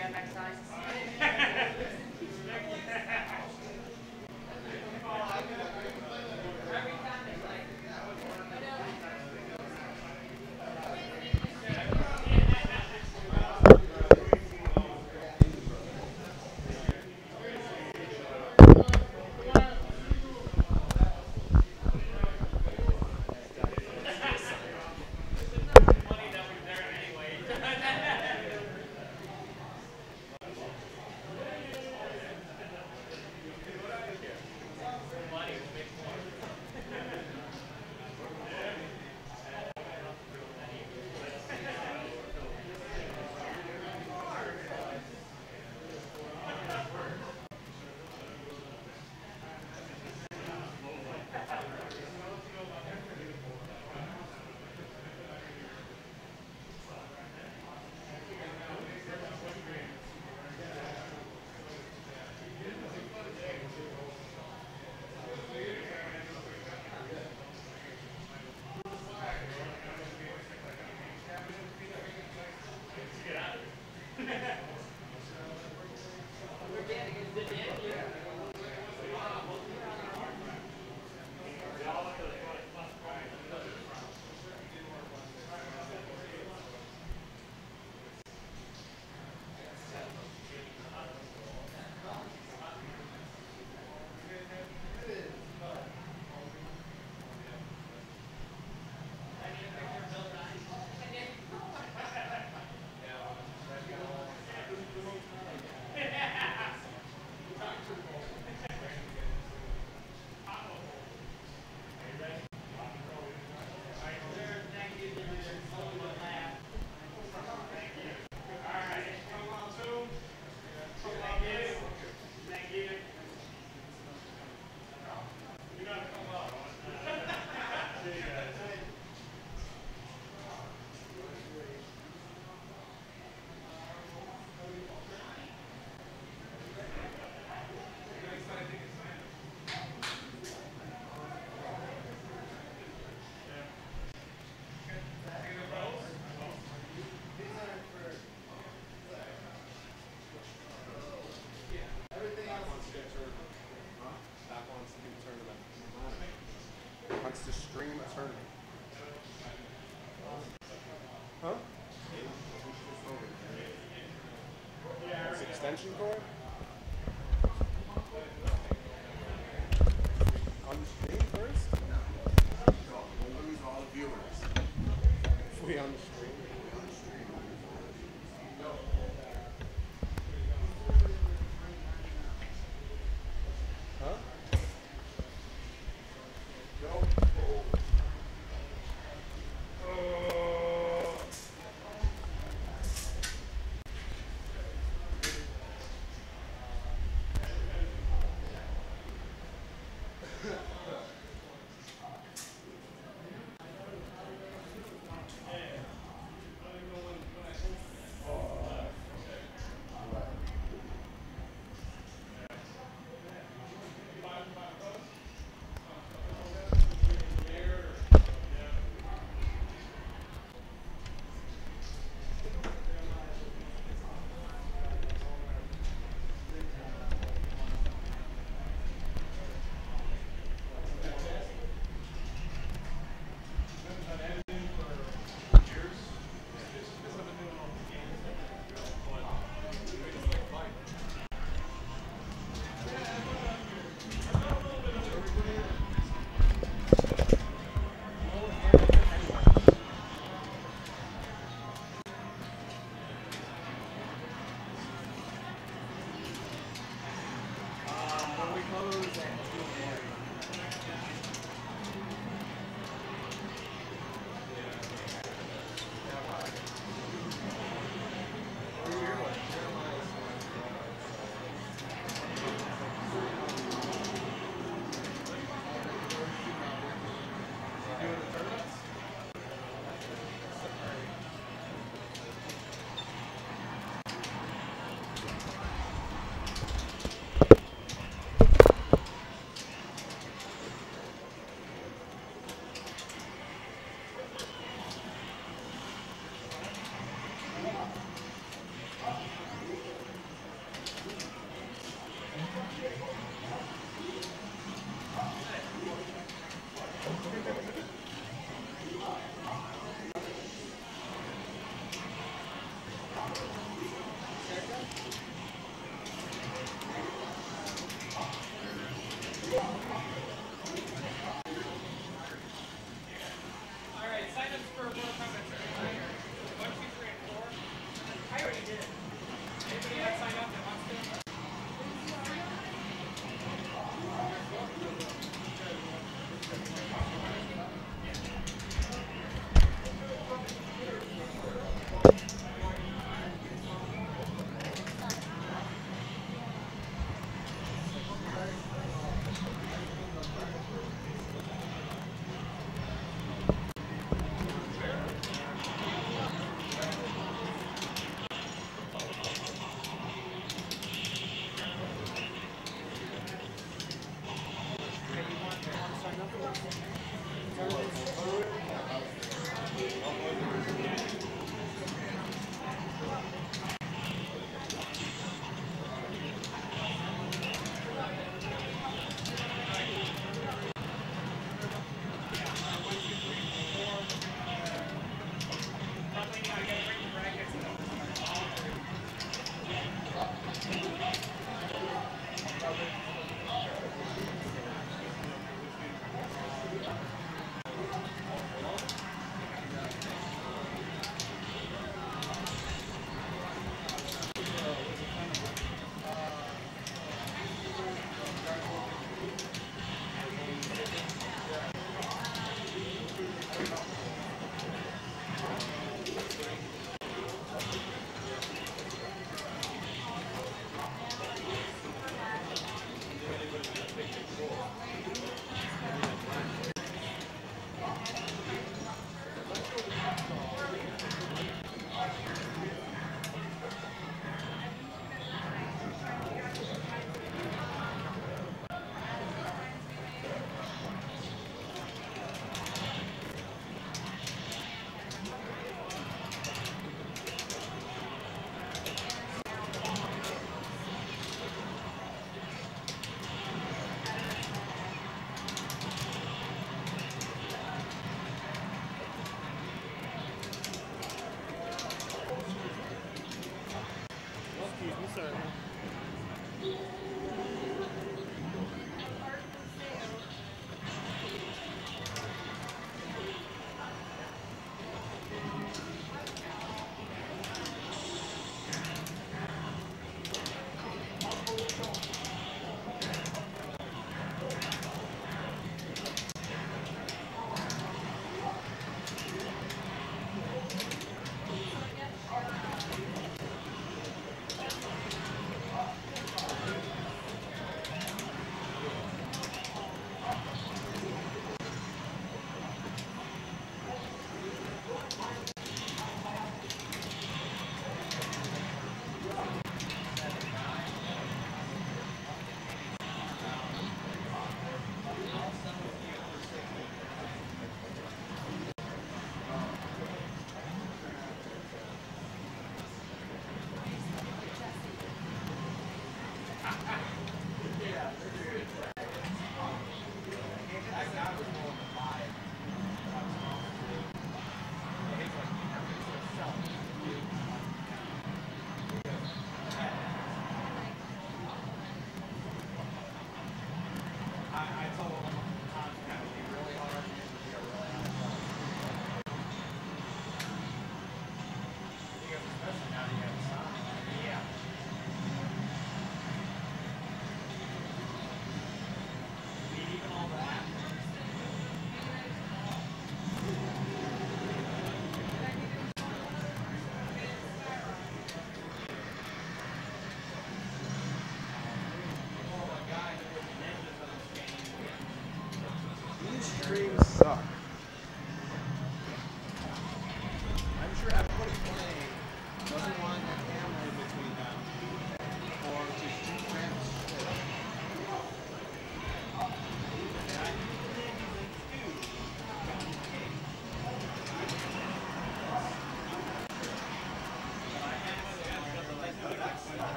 Speaker 2: again next time.
Speaker 3: Wants to stream a tournament. Huh? This extension cord? On the stream first? We'll lose all the viewers. If we on the stream. Huh?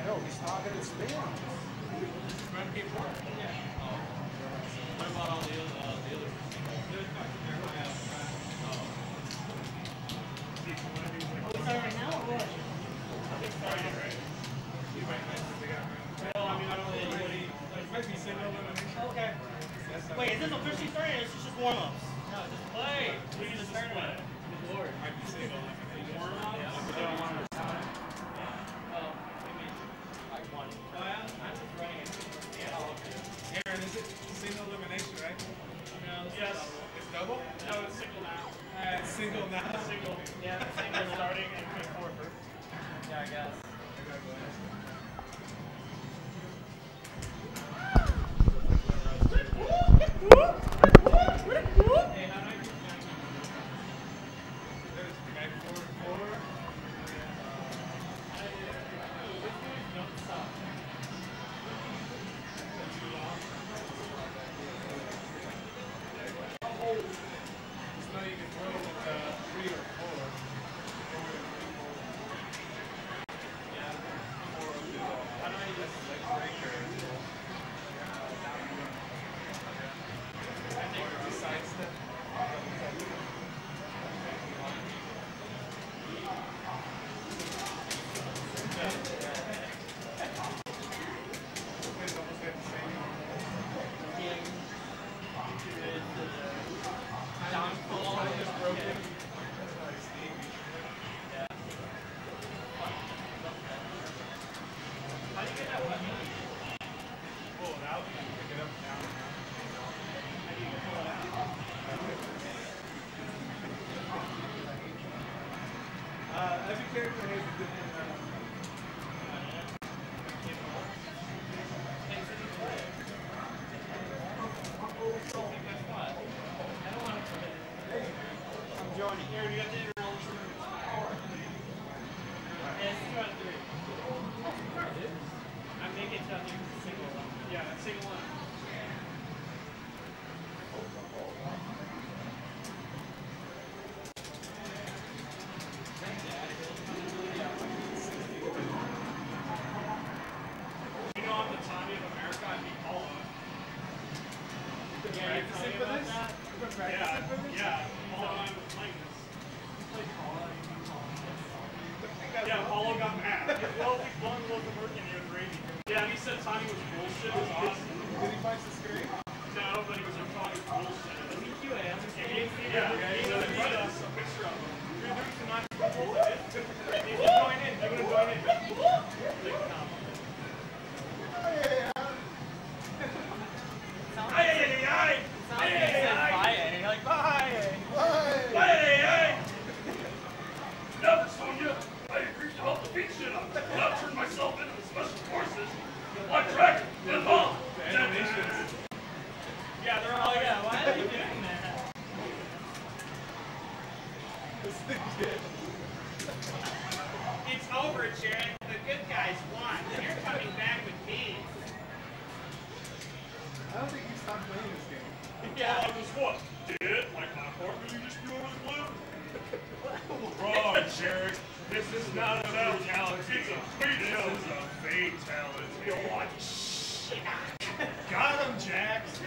Speaker 8: No, he's talking to spam.
Speaker 14: Okay. Wait, is this officially starting or is this just warm-ups? No, just play. We just start it. Good lord.
Speaker 12: Aaron, is it single elimination, right?
Speaker 14: No, yes.
Speaker 12: It's double?
Speaker 14: No, it's single now.
Speaker 12: It's single now.
Speaker 14: Single. Yeah, single starting and quick forward. Yeah, I guess.
Speaker 12: Every character has a different
Speaker 14: I'm joining. Here, you got the interroll. It's 2 out of 3. I'm making it 2 out of 3 because it's single one. Yeah, it's single one. You know I'm the Tommy of America, I beat Paula. Yeah, you're practicing for this? Yeah. Paula and I was playing this. Yeah, Paulo got mad. Well, we won local work and he was raving. Yeah, he said Tommy was bullshit. It was awesome.
Speaker 12: Did he fight the screen?
Speaker 14: No, but he was like, Tommy was bullshit. Was he QA?
Speaker 12: Yeah, he sent us a picture of him.
Speaker 14: You're doing some nice people. They will join in. They're going to join in. Like, no.
Speaker 15: Never saw you. I agreed to help the beat shit up. I turned myself into the special forces. Like Dragon and Bomb.
Speaker 12: The animations.
Speaker 14: Yeah, they're all, why are you doing that? It's over, Jared. The good guys won. You're coming back with me.
Speaker 12: I don't think you stopped playing this game.
Speaker 15: Yeah. I was what? Dead? Like my partner you just threw over the cliff? Wrong, Jared. This is not a fatality. It's a fatality. This is a fatality. What? Shit.
Speaker 12: Got him, Jax.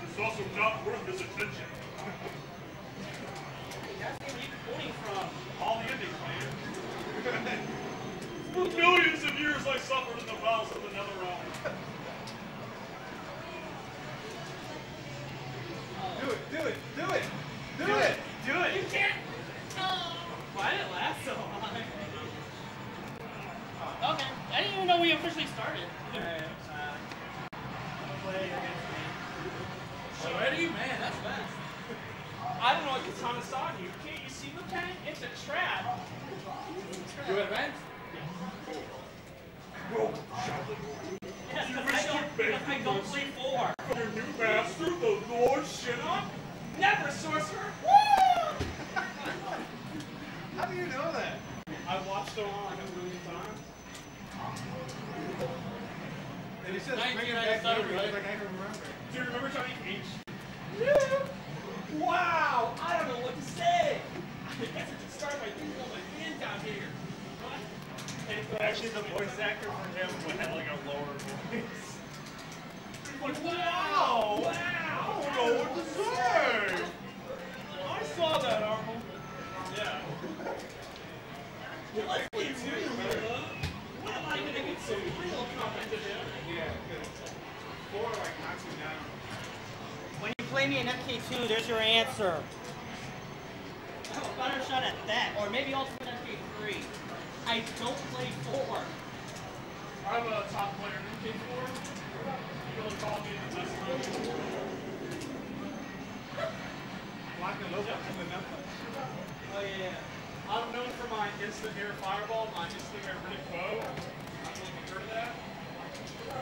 Speaker 15: It's also not worth his attention.
Speaker 14: That's where you pulling from.
Speaker 15: All the endings, man. For millions of years I suffered in the bowels of another realm.
Speaker 12: Do it, do it, do it,
Speaker 14: Do it! Do it! You can't! Why did it last so long? Okay, I didn't even know we officially started. Alright, play against me. Already? Man, that's fast. I don't know what Katana's on you. Can't you see the pen? It's a trap.
Speaker 12: You advance?
Speaker 14: Yes, because I don't play 4.
Speaker 15: From your new master, the Lord Shinnok?
Speaker 14: Never, sorcerer.
Speaker 12: How do you know that? I've watched them all like a million times. And he says, bring it back later, right? Like I can remember.
Speaker 15: Do you remember Johnny Cage?
Speaker 14: Wow, I don't know what to say. I guess I should start by doing all my fans down here.
Speaker 15: Actually, the voice actor for him had like a lower voice.
Speaker 14: Like, wow! Wow!
Speaker 15: I don't know what to say!
Speaker 14: I saw that, Arnold.
Speaker 15: Yeah.
Speaker 14: Well, let's get real here, huh? When am I gonna get some real competition?
Speaker 12: Yeah, good. 4 like knocks you down.
Speaker 16: When you play me in MK2, there's your answer. I have a better shot at that, or maybe Ultimate MK3. I don't play 4.
Speaker 15: I'm a top player in MK4. You really call me the best player.
Speaker 12: Locking those up in the Netflix.
Speaker 16: Oh, yeah.
Speaker 15: I'm known for my instant air fireball, my instant air Riddick bow. I don't know if you've heard of that.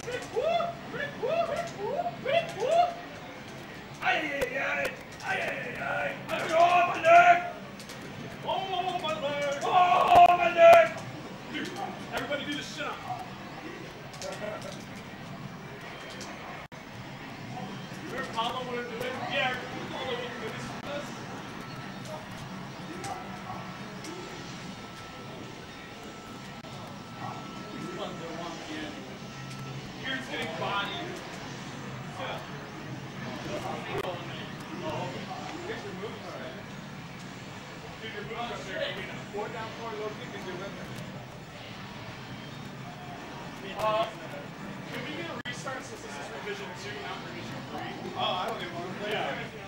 Speaker 15: Riddick whoop! Riddick whoop! Riddick whoop! Riddick whoop! Ay! Oh, my neck! Oh, my leg! Oh, my neck! Dude, everybody do the shit up. Remember Apollo wanted to do it? Yeah, Apollo wanted to do this with us. Here's getting bodied. Dude, your moves up there.
Speaker 12: 4 down, 4 low kick and do it.
Speaker 15: Can we get a restart since this is revision 2, not revision 3?
Speaker 12: Oh, I don't even want to play.
Speaker 15: Yeah.